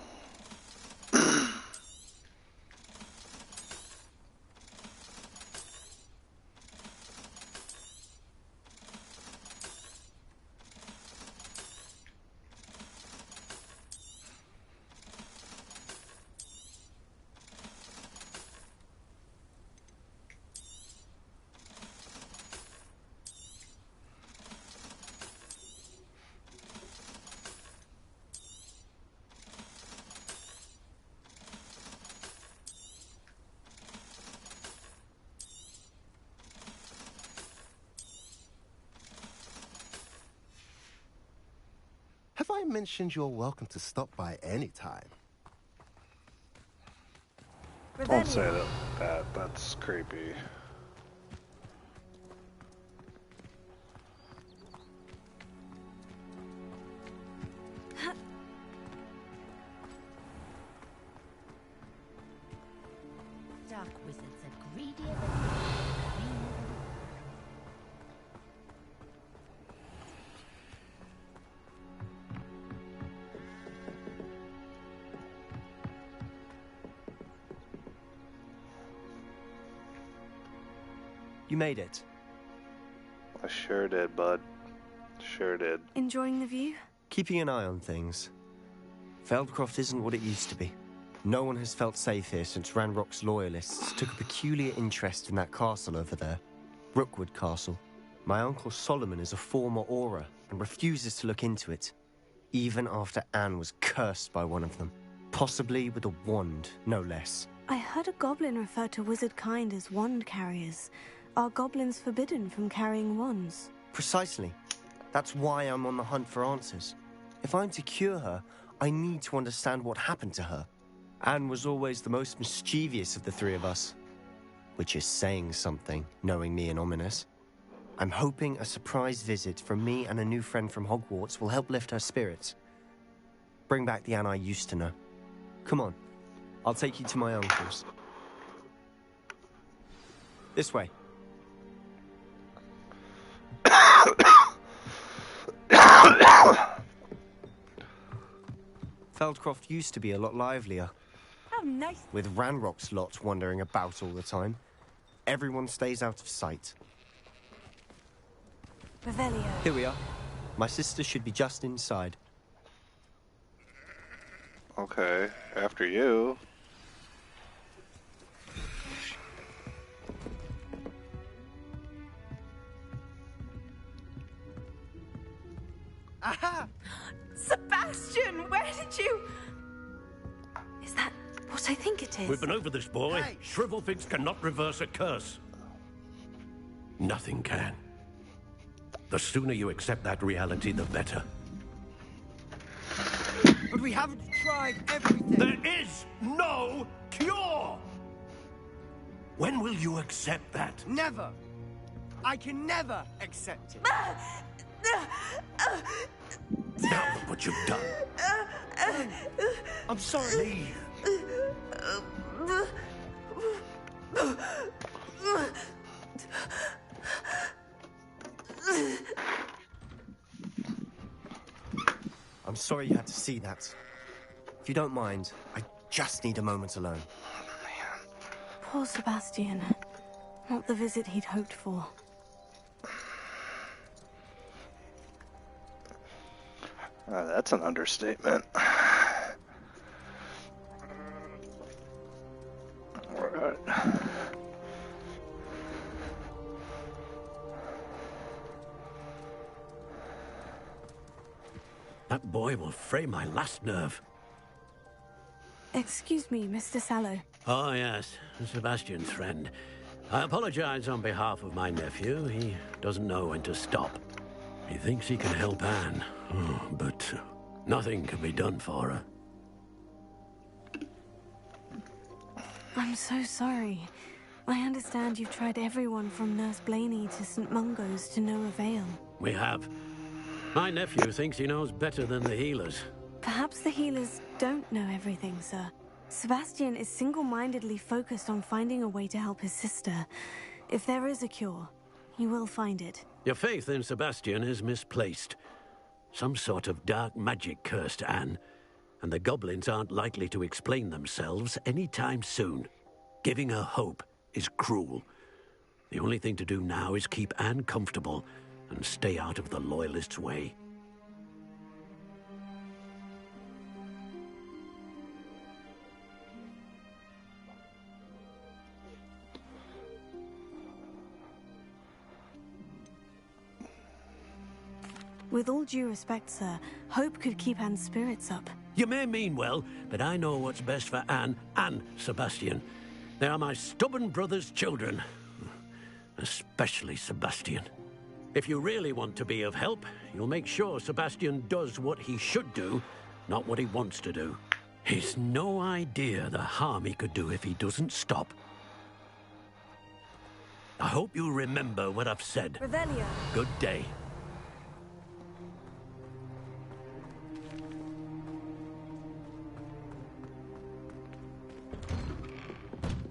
Have I mentioned you're welcome to stop by any time? Don't say that. That's creepy. Dark wizards are greedier than You made it. I sure did, bud. Sure did. Enjoying the view? Keeping an eye on things. Feldcroft isn't what it used to be. No one has felt safe here since Ranrock's loyalists took a peculiar interest in that castle over there. Rookwood Castle. My uncle Solomon is a former Auror and refuses to look into it, even after Anne was cursed by one of them. Possibly with a wand, no less. I heard a goblin refer to wizard kind as wand carriers. Are goblins forbidden from carrying wands? Precisely. That's why I'm on the hunt for answers. If I'm to cure her, I need to understand what happened to her. Anne was always the most mischievous of the three of us. Which is saying something, knowing me and Ominous. I'm hoping a surprise visit from me and a new friend from Hogwarts will help lift her spirits. Bring back the Anne I used to know. Come on, I'll take you to my uncle's. This way. Feldcroft used to be a lot livelier. How nice. With Ranrock's lot wandering about all the time. Everyone stays out of sight. Revelio. Here we are. My sister should be just inside. Okay, after you. Aha! Sebastian, where did you... Is that what I think it is? We've been over this, boy. Hey. Shrivelfigs cannot reverse a curse. Nothing can. The sooner you accept that reality, the better. But we haven't tried everything. There is no cure! When will you accept that? Never. I can never accept it. Now look what you've done. I'm sorry. I'm sorry you had to see that. If you don't mind, I just need a moment alone. Poor Sebastian. Not the visit he'd hoped for. That's an understatement. Alright. That boy will fray my last nerve. Excuse me, Mr. Sallow. Oh, yes, Sebastian's friend. I apologize on behalf of my nephew. He doesn't know when to stop. He thinks he can help Anne, but nothing can be done for her. I'm so sorry. I understand you've tried everyone from Nurse Blaney to St. Mungo's to no avail. We have. My nephew thinks he knows better than the healers. Perhaps the healers don't know everything, sir. Sebastian is single-mindedly focused on finding a way to help his sister. If there is a cure, he will find it. Your faith in Sebastian is misplaced. Some sort of dark magic cursed Anne, and the goblins aren't likely to explain themselves anytime soon. Giving her hope is cruel. The only thing to do now is keep Anne comfortable and stay out of the Loyalists' way. With all due respect, sir, hope could keep Anne's spirits up. You may mean well, but I know what's best for Anne and Sebastian. They are my stubborn brother's children. Especially Sebastian. If you really want to be of help, you'll make sure Sebastian does what he should do, not what he wants to do. He's no idea the harm he could do if he doesn't stop. I hope you remember what I've said. Revelio. Good day.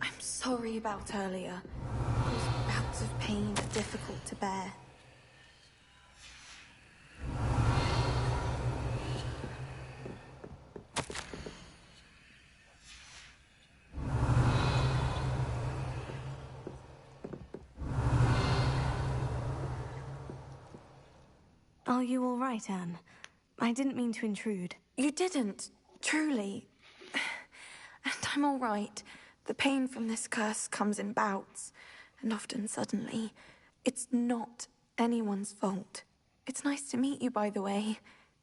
I'm sorry about earlier. Those bouts of pain are difficult to bear. Are you all right, Anne? I didn't mean to intrude. You didn't, truly. And I'm all right. The pain from this curse comes in bouts, and often suddenly. It's not anyone's fault. It's nice to meet you, by the way.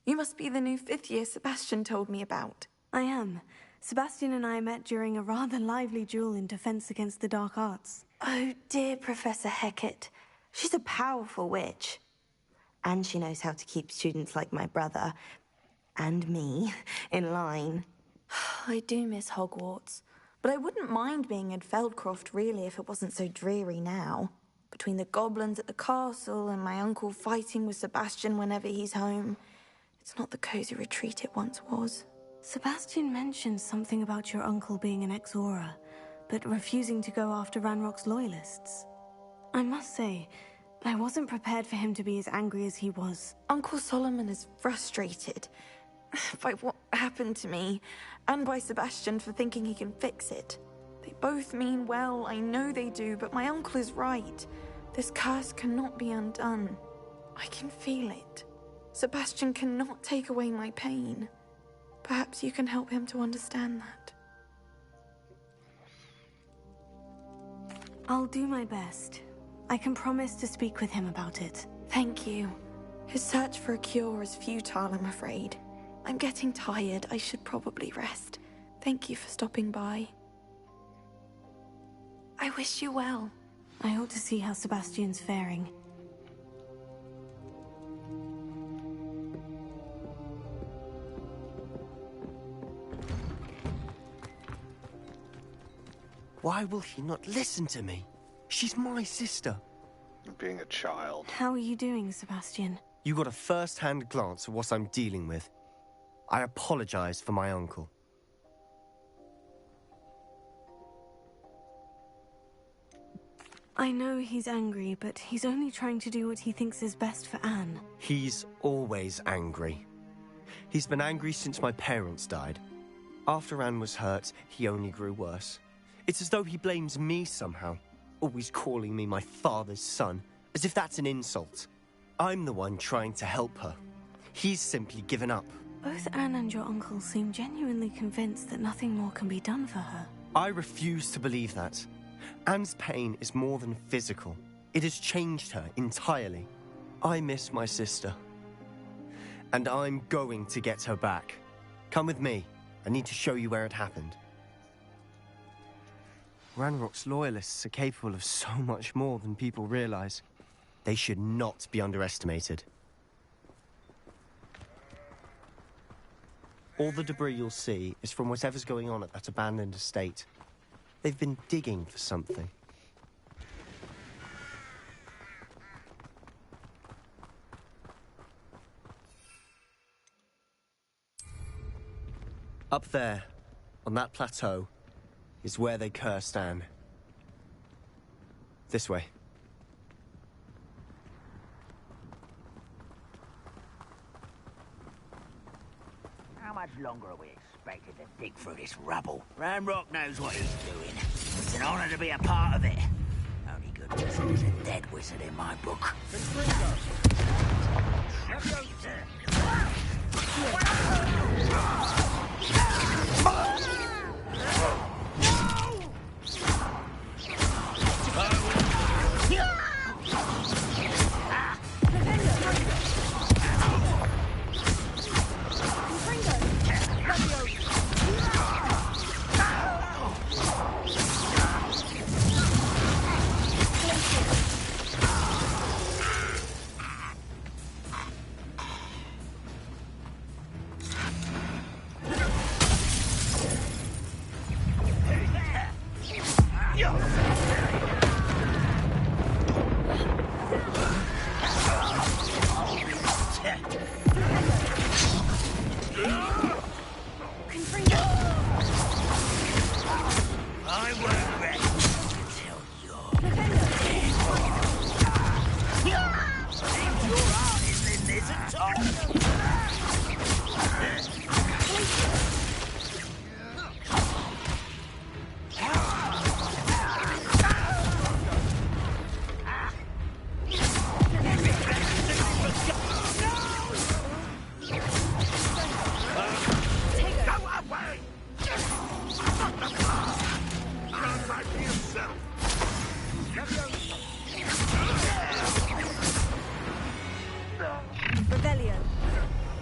You must be the new 5th year Sebastian told me about. I am. Sebastian and I met during a rather lively duel in defense against the dark arts. Oh dear, Professor Hecat. She's a powerful witch. And she knows how to keep students like my brother, and me, in line. I do miss Hogwarts, but I wouldn't mind being in Feldcroft, really, if it wasn't so dreary now. Between the goblins at the castle and my uncle fighting with Sebastian whenever he's home, it's not the cozy retreat it once was. Sebastian mentioned something about your uncle being an ex-Auror, but refusing to go after Ranrock's loyalists. I must say, I wasn't prepared for him to be as angry as he was. Uncle Solomon is frustrated by what happened to me, and by Sebastian for thinking he can fix it. They both mean well, I know they do, but my uncle is right. This curse cannot be undone. I can feel it. Sebastian cannot take away my pain. Perhaps you can help him to understand that. I'll do my best. I can promise to speak with him about it. Thank you. His search for a cure is futile, I'm afraid. I'm getting tired. I should probably rest. Thank you for stopping by. I wish you well. I ought to see how Sebastian's faring. Why will he not listen to me? She's my sister. Being a child. How are you doing, Sebastian? You got a first-hand glance at what I'm dealing with. I apologize for my uncle. I know he's angry, but he's only trying to do what he thinks is best for Anne. He's always angry. He's been angry since my parents died. After Anne was hurt, he only grew worse. It's as though he blames me somehow, always calling me my father's son, as if that's an insult. I'm the one trying to help her. He's simply given up. Both Anne and your uncle seem genuinely convinced that nothing more can be done for her. I refuse to believe that. Anne's pain is more than physical. It has changed her entirely. I miss my sister. And I'm going to get her back. Come with me. I need to show you where it happened. Ranrock's loyalists are capable of so much more than people realize. They should not be underestimated. All the debris you'll see is from whatever's going on at that abandoned estate. They've been digging for something. Up there, on that plateau, is where they cursed Anne. This way. How much longer are we expected to dig through this rubble? Ranrock knows what he's doing. It's an honor to be a part of it. Only good wizard is a dead wizard in my book.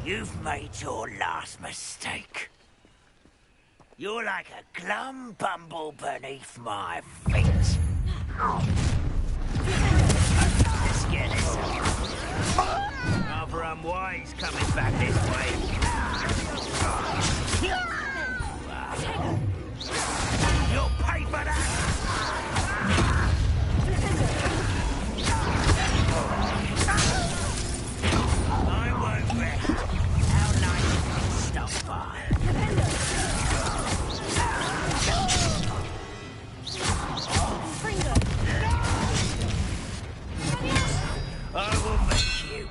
You've made your last mistake. You're like a glum bumble beneath my feet. Let's get this up. Rather unwise coming back this way. You'll pay for that! I won't rest. How nice to stop by. I will make you.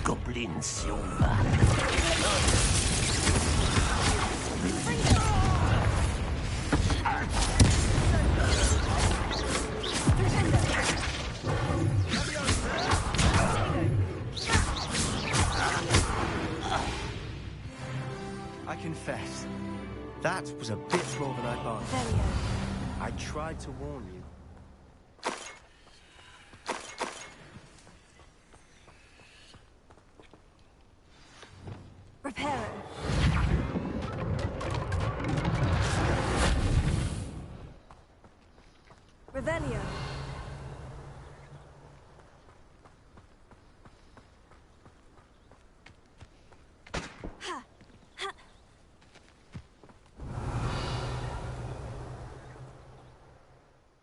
Goblin silver. I confess, that was a bit more than I thought. I tried to warn you. Reparo. Revelio.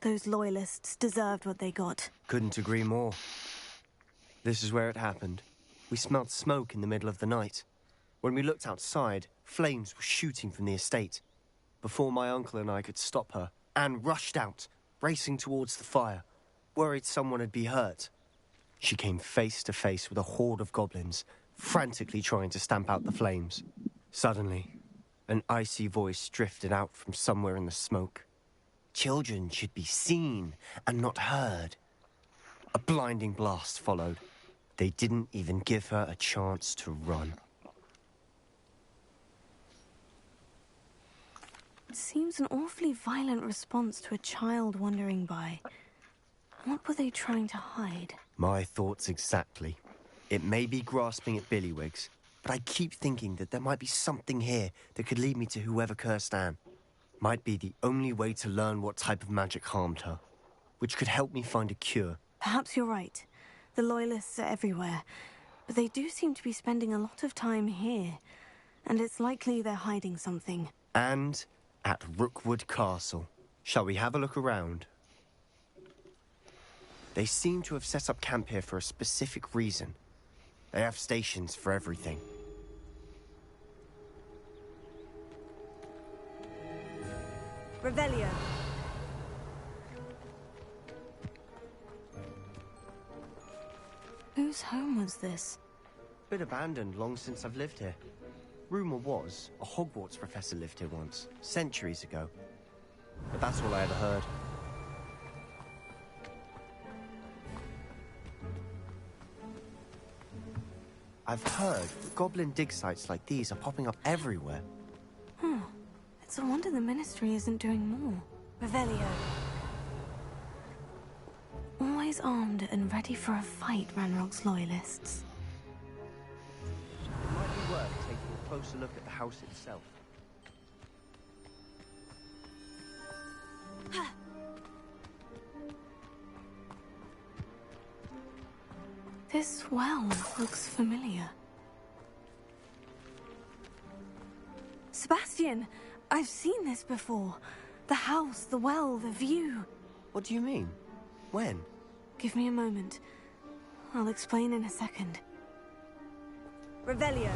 Those loyalists deserved what they got. Couldn't agree more. This is where it happened. We smelled smoke in the middle of the night. When we looked outside, flames were shooting from the estate. Before my uncle and I could stop her, Anne rushed out, racing towards the fire, worried someone had been hurt. She came face to face with a horde of goblins, frantically trying to stamp out the flames. Suddenly, an icy voice drifted out from somewhere in the smoke. Children should be seen and not heard. A blinding blast followed. They didn't even give her a chance to run. It seems an awfully violent response to a child wandering by. What were they trying to hide? My thoughts exactly. It may be grasping at Billywigs, but I keep thinking that there might be something here that could lead me to whoever cursed Anne. Might be the only way to learn what type of magic harmed her, which could help me find a cure. Perhaps you're right. The Loyalists are everywhere, but they do seem to be spending a lot of time here, and it's likely they're hiding something. And at Rookwood Castle. Shall we have a look around? They seem to have set up camp here for a specific reason. They have stations for everything. Revelio. Whose home was this? Been abandoned long since I've lived here. Rumour was a Hogwarts professor lived here once, centuries ago. But that's all I ever heard. I've heard that goblin dig sites like these are popping up everywhere. It's a wonder the Ministry isn't doing more. Revelio. Always armed and ready for a fight, Ranrock's Loyalists. It might be worth taking a closer look at the house itself. This well looks familiar. Sebastian! I've seen this before. The house, the well, the view. What do you mean? When? Give me a moment. I'll explain in a second. Revelio.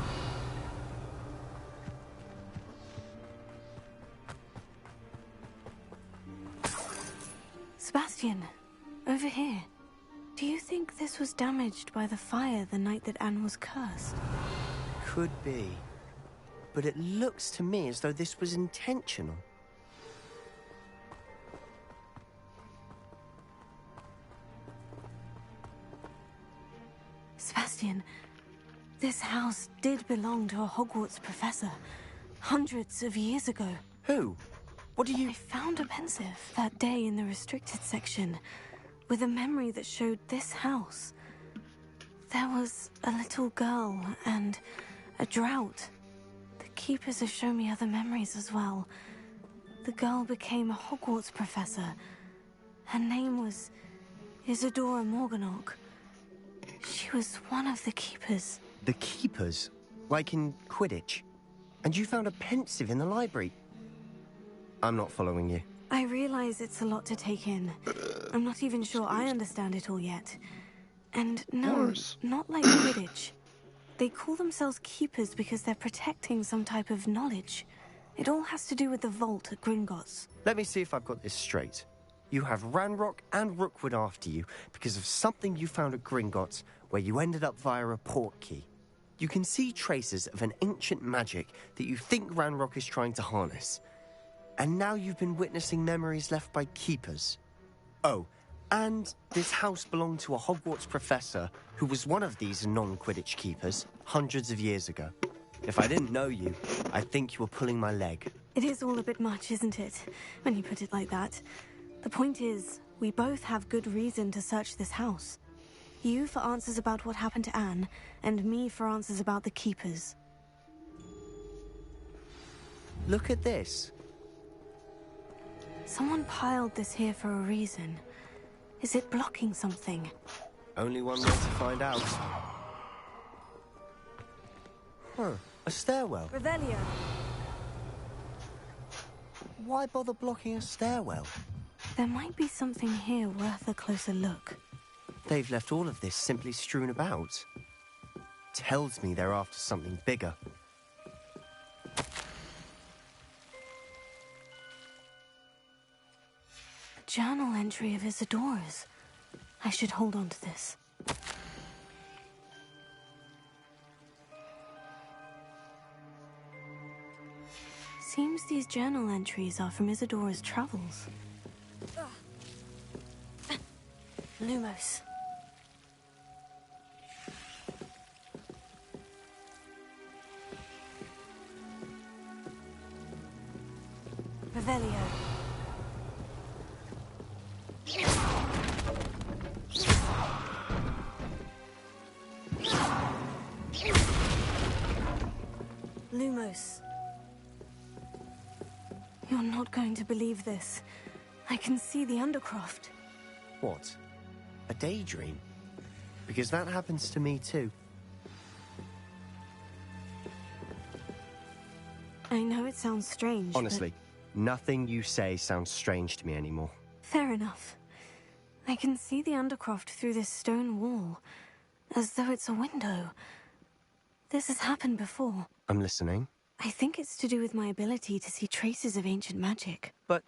Sebastian, over here. Do you think this was damaged by the fire the night that Anne was cursed? Could be. But it looks to me as though this was intentional. Sebastian, this house did belong to a Hogwarts professor. Hundreds of years ago. Who? What do you... I found a pensive that day in the restricted section with a memory that showed this house. There was a little girl and a drought. The keepers have shown me other memories as well. The girl became a Hogwarts professor. Her name was Isadora Morganach. She was one of the keepers. The keepers? Like in Quidditch? And you found a pensive in the library? I'm not following you. I realize it's a lot to take in. I'm not even sure I understand it all yet. And no, not like Quidditch. They call themselves keepers because they're protecting some type of knowledge. It all has to do with the vault at Gringotts. Let me see if I've got this straight. You have Ranrock and Rookwood after you because of something you found at Gringotts where you ended up via a portkey. You can see traces of an ancient magic that you think Ranrock is trying to harness. And now you've been witnessing memories left by keepers. Oh, and this house belonged to a Hogwarts professor who was one of these non-Quidditch keepers hundreds of years ago. If I didn't know you, I think you were pulling my leg. It is all a bit much, isn't it, when you put it like that? The point is, we both have good reason to search this house. You for answers about what happened to Anne, and me for answers about the keepers. Look at this. Someone piled this here for a reason. Is it blocking something? Only one way to find out. Huh, a stairwell. Revelio. Why bother blocking a stairwell? There might be something here worth a closer look. They've left all of this simply strewn about. Tells me they're after something bigger. A journal entry of Isadora's. I should hold on to this. Seems these journal entries are from Isadora's travels. Lumos. Revelio. Lumos. You're not going to believe this. I can see the Undercroft. What? A daydream? Because that happens to me too. I know it sounds strange, Honestly, nothing you say sounds strange to me anymore. Fair enough. I can see the Undercroft through this stone wall, as though it's a window. This has happened before. I'm listening. I think it's to do with my ability to see traces of ancient magic. But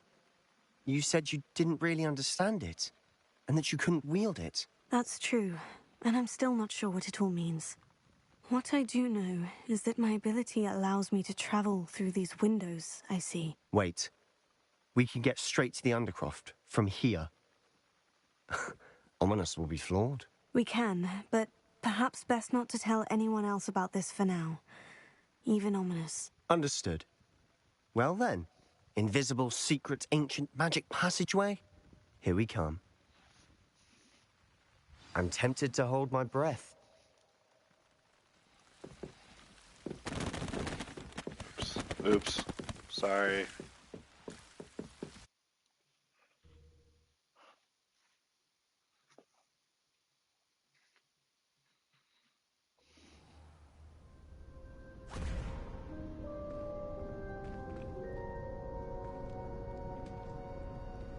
you said you didn't really understand it, and that you couldn't wield it. That's true, and I'm still not sure what it all means. What I do know is that my ability allows me to travel through these windows I see. Wait. We can get straight to the Undercroft from here. Ominous will be flawed. We can, but perhaps best not to tell anyone else about this for now. Even Ominous. Understood. Well then, invisible, secret, ancient magic passageway? Here we come. I'm tempted to hold my breath. Oops. Sorry.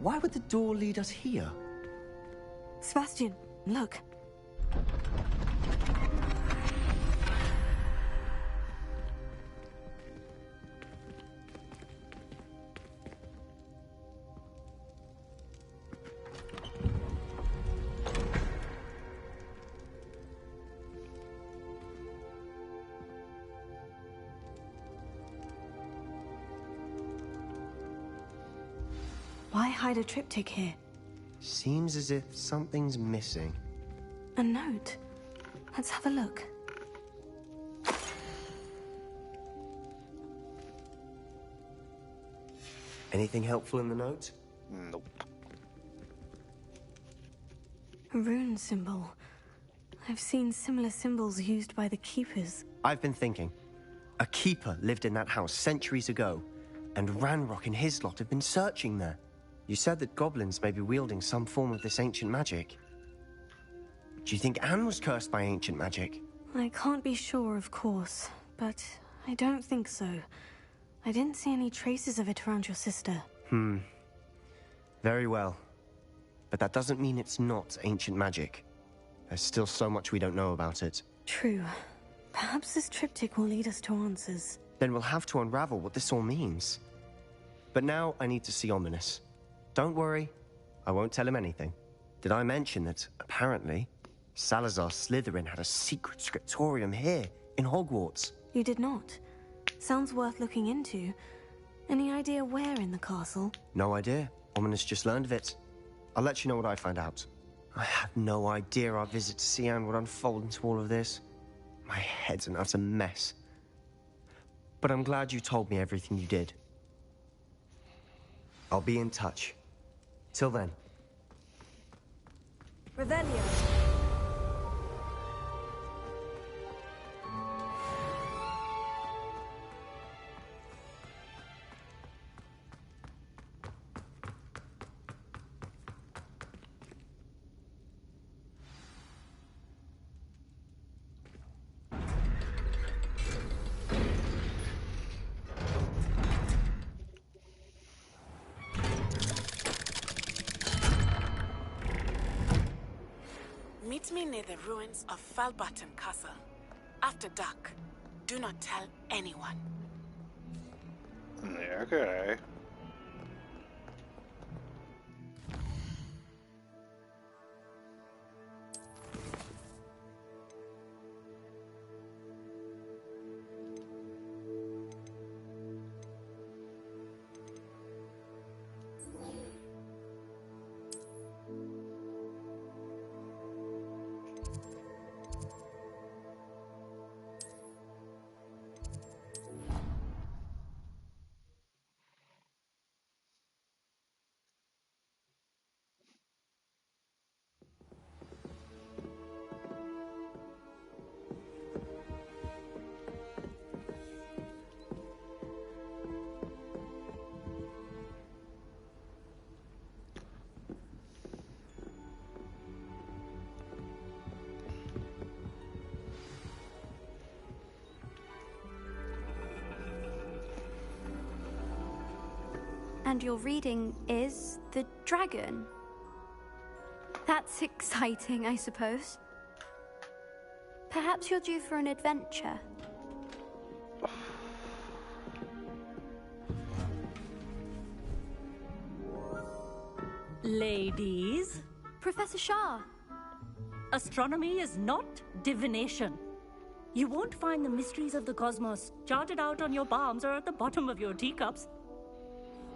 Why would the door lead us here? Sebastian, look. Why hide a triptych here? Seems as if something's missing. A note. Let's have a look. Anything helpful in the note? Nope. A rune symbol. I've seen similar symbols used by the Keepers. I've been thinking. A keeper lived in that house centuries ago, and Ranrock and his lot have been searching there. You said that goblins may be wielding some form of this ancient magic. Do you think Anne was cursed by ancient magic? I can't be sure, of course, but I don't think so. I didn't see any traces of it around your sister. Very well. But that doesn't mean it's not ancient magic. There's still so much we don't know about it. True. Perhaps this triptych will lead us to answers. Then we'll have to unravel what this all means. But now I need to see Ominous. Don't worry, I won't tell him anything. Did I mention that, apparently, Salazar Slytherin had a secret scriptorium here, in Hogwarts? You did not. Sounds worth looking into. Any idea where in the castle? No idea. Ominous just learned of it. I'll let you know what I find out. I had no idea our visit to see Anne would unfold into all of this. My head's an utter mess. But I'm glad you told me everything you did. I'll be in touch. Till then. Revelio. Meet me near the ruins of Falbaton Castle. After dark. Do not tell anyone. Yeah, okay. And your reading is the dragon. That's exciting, I suppose. Perhaps you're due for an adventure. Ladies. Professor Shah. Astronomy is not divination. You won't find the mysteries of the cosmos charted out on your palms or at the bottom of your teacups.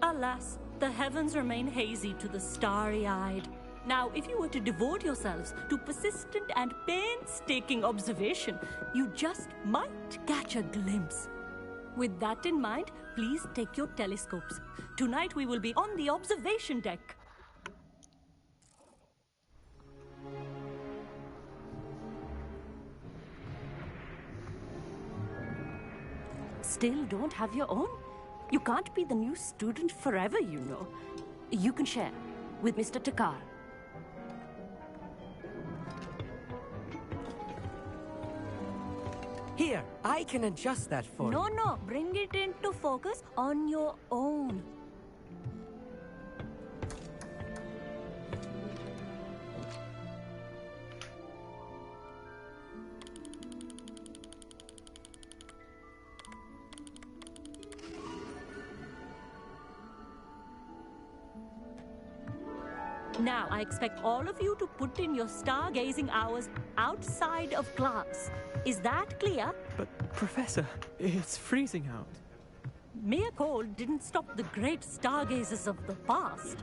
Alas, the heavens remain hazy to the starry-eyed. Now, if you were to devote yourselves to persistent and painstaking observation, you just might catch a glimpse. With that in mind, please take your telescopes. Tonight we will be on the observation deck. Still don't have your own? You can't be the new student forever, you know. You can share with Mr. Takar. Here, I can adjust that for you. No, bring it into focus on your own. Now, I expect all of you to put in your stargazing hours outside of class. Is that clear? But, Professor, it's freezing out. Mere cold didn't stop the great stargazers of the past.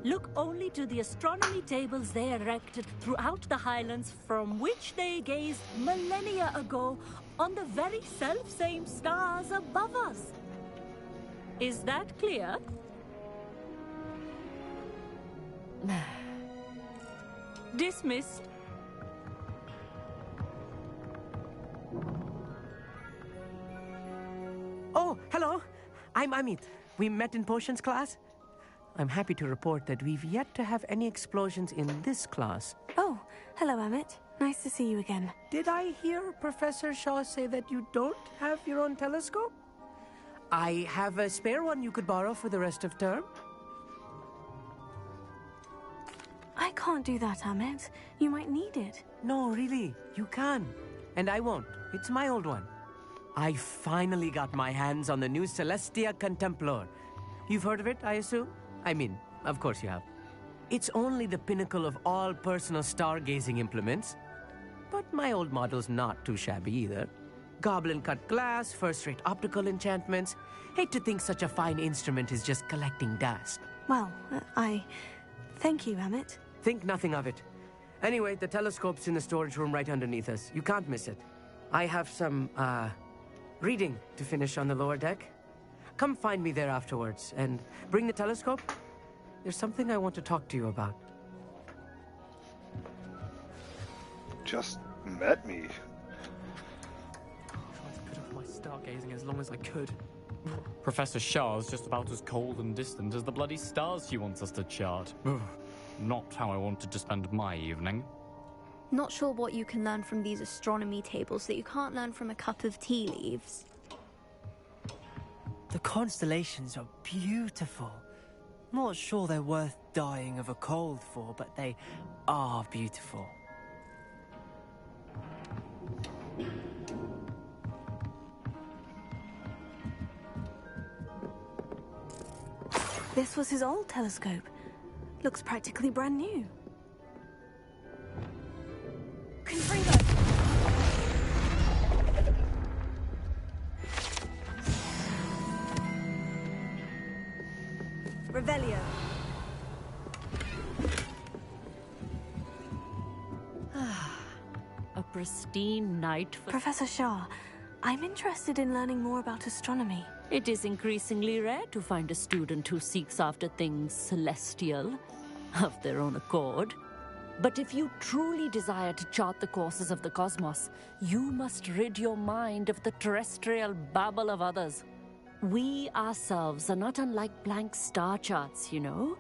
Look only to the astronomy tables they erected throughout the Highlands from which they gazed millennia ago on the very self-same stars above us. Is that clear? Dismissed. Oh, hello. I'm Amit. We met in potions class. I'm happy to report that we've yet to have any explosions in this class. Oh, hello, Amit. Nice to see you again. Did I hear Professor Shaw say that you don't have your own telescope? I have a spare one you could borrow for the rest of term. I can't do that, Amit. You might need it. No, really, you can. And I won't. It's my old one. I finally got my hands on the new Celestia Contemplar. You've heard of it, I assume? I mean, of course you have. It's only the pinnacle of all personal stargazing implements. But my old model's not too shabby either. Goblin-cut glass, first-rate optical enchantments. Hate to think such a fine instrument is just collecting dust. Well, thank you, Amit. Think nothing of it. Anyway, the telescope's in the storage room right underneath us. You can't miss it. I have some, reading to finish on the lower deck. Come find me there afterwards, and bring the telescope. There's something I want to talk to you about. Just met me. Tried to put off my stargazing as long as I could. Professor Shah's just about as cold and distant as the bloody stars she wants us to chart. Not how I wanted to spend my evening. Not sure what you can learn from these astronomy tables that you can't learn from a cup of tea leaves. The constellations are beautiful. Not sure they're worth dying of a cold for, but they are beautiful. This was his old telescope. Looks practically brand new. Confringo! Revelio. A pristine night for... Professor Shah, I'm interested in learning more about astronomy. It is increasingly rare to find a student who seeks after things celestial, of their own accord. But if you truly desire to chart the courses of the cosmos, you must rid your mind of the terrestrial babble of others. We ourselves are not unlike blank star charts, you know?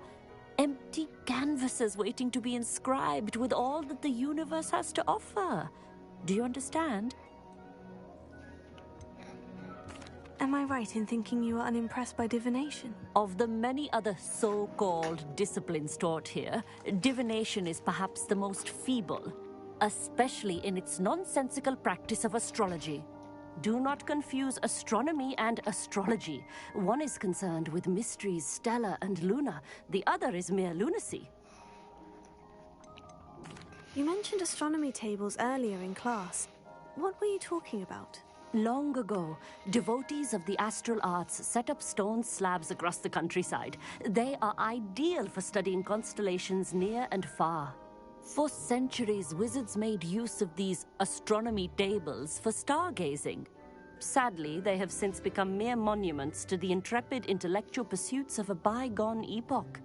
Empty canvases waiting to be inscribed with all that the universe has to offer. Do you understand? Am I right in thinking you are unimpressed by divination? Of the many other so-called disciplines taught here, divination is perhaps the most feeble, especially in its nonsensical practice of astrology. Do not confuse astronomy and astrology. One is concerned with mysteries stellar and lunar. The other is mere lunacy. You mentioned astronomy tables earlier in class. What were you talking about? Long ago, devotees of the astral arts set up stone slabs across the countryside. They are ideal for studying constellations near and far. For centuries, wizards made use of these astronomy tables for stargazing. Sadly, they have since become mere monuments to the intrepid intellectual pursuits of a bygone epoch.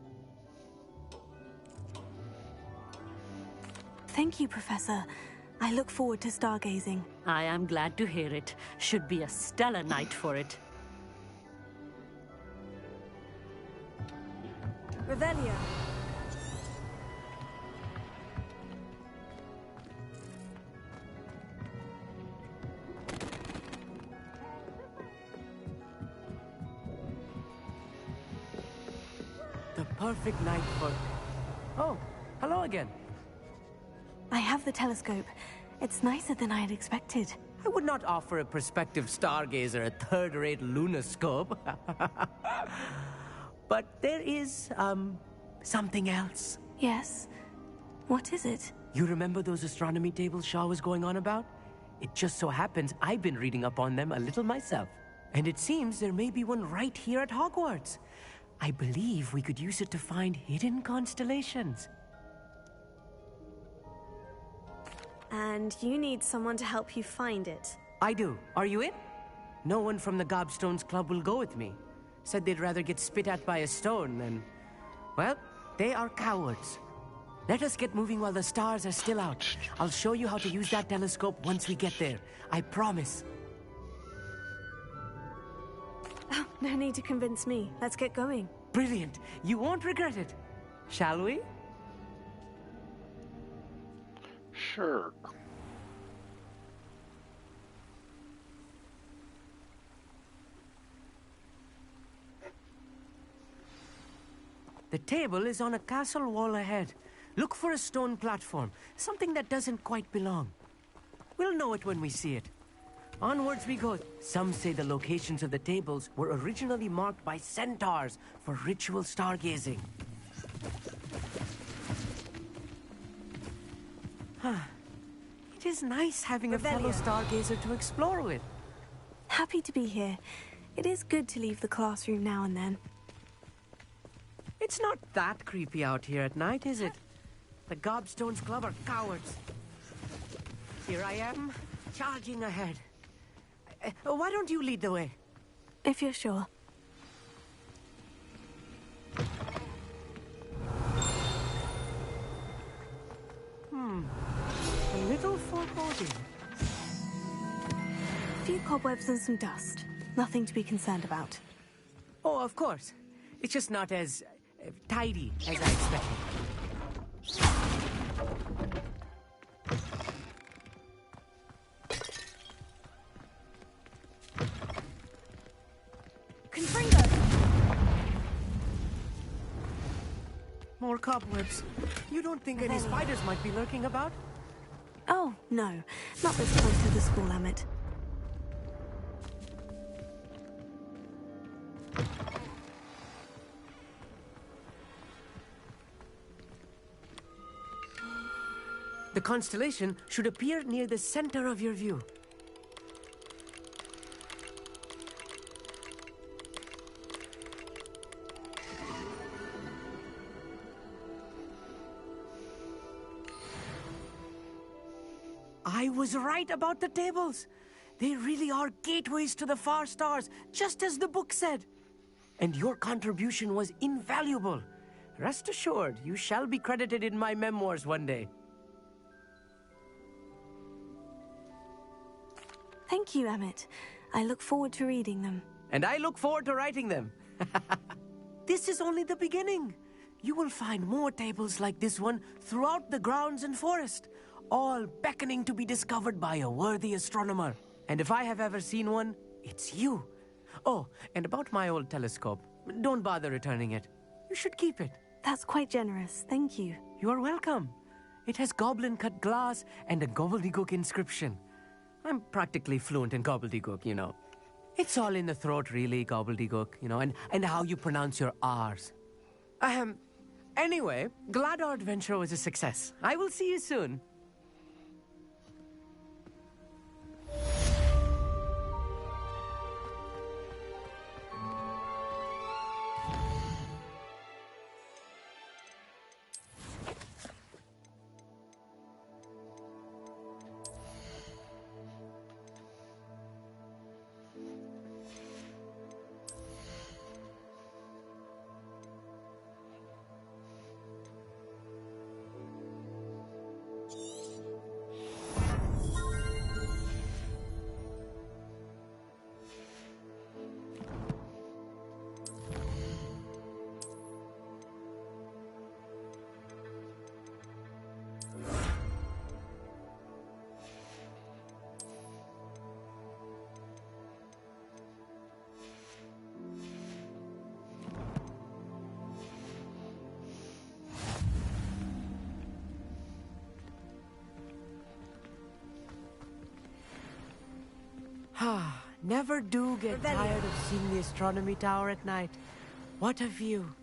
Thank you, Professor. I look forward to stargazing. I am glad to hear it. Should be a stellar night for it. Revelio. The perfect night for... Oh, hello again. I have the telescope. It's nicer than I had expected. I would not offer a prospective stargazer a third-rate lunoscope. But there is, something else. Yes. What is it? You remember those astronomy tables Shaw was going on about? It just so happens I've been reading up on them a little myself. And it seems there may be one right here at Hogwarts. I believe we could use it to find hidden constellations. And you need someone to help you find it. I do. Are you in? No one from the Gobstones Club will go with me. Said they'd rather get spit at by a stone than... Well, they are cowards. Let us get moving while the stars are still out. I'll show you how to use that telescope once we get there. I promise. Oh, no need to convince me. Let's get going. Brilliant. You won't regret it. Shall we? Sure. The table is on a castle wall ahead. Look for a stone platform, something that doesn't quite belong. We'll know it when we see it. Onwards we go. Some say the locations of the tables were originally marked by centaurs for ritual stargazing. It is nice having a fellow stargazer to explore with. Happy to be here. It is good to leave the classroom now and then. It's not that creepy out here at night, is it? The Gobstones Club are cowards. Here I am, charging ahead. Why don't you lead the way? If you're sure. A little foreboding. A few cobwebs and some dust. Nothing to be concerned about. Oh, of course. It's just not as tidy as I expected. More cobwebs. You don't think any spiders might be lurking about? Oh, no. Not this close to the school, Emmett. The constellation should appear near the center of your view. I was right about the tables. They really are gateways to the far stars, just as the book said. And your contribution was invaluable. Rest assured, you shall be credited in my memoirs one day. Thank you, Emmett. I look forward to reading them. And I look forward to writing them. This is only the beginning. You will find more tables like this one throughout the grounds and forest, all beckoning to be discovered by a worthy astronomer. And if I have ever seen one, it's you. Oh, and about my old telescope, don't bother returning it. You should keep it. That's quite generous. Thank you. You are welcome. It has goblin-cut glass and a gobbledygook inscription. I'm practically fluent in gobbledygook, you know. It's all in the throat, really, gobbledygook, you know, and how you pronounce your R's. Anyway, glad our adventure was a success. I will see you soon. Never do get tired of seeing the astronomy tower at night. What a view.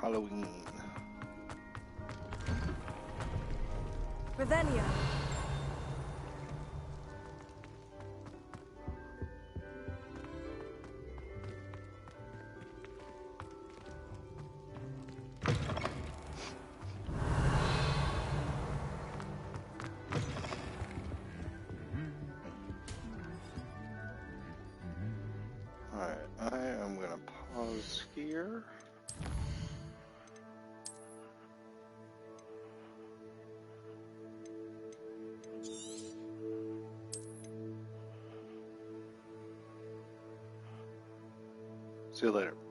Halloween. Revelio. Alright, I am gonna pause here. See you later.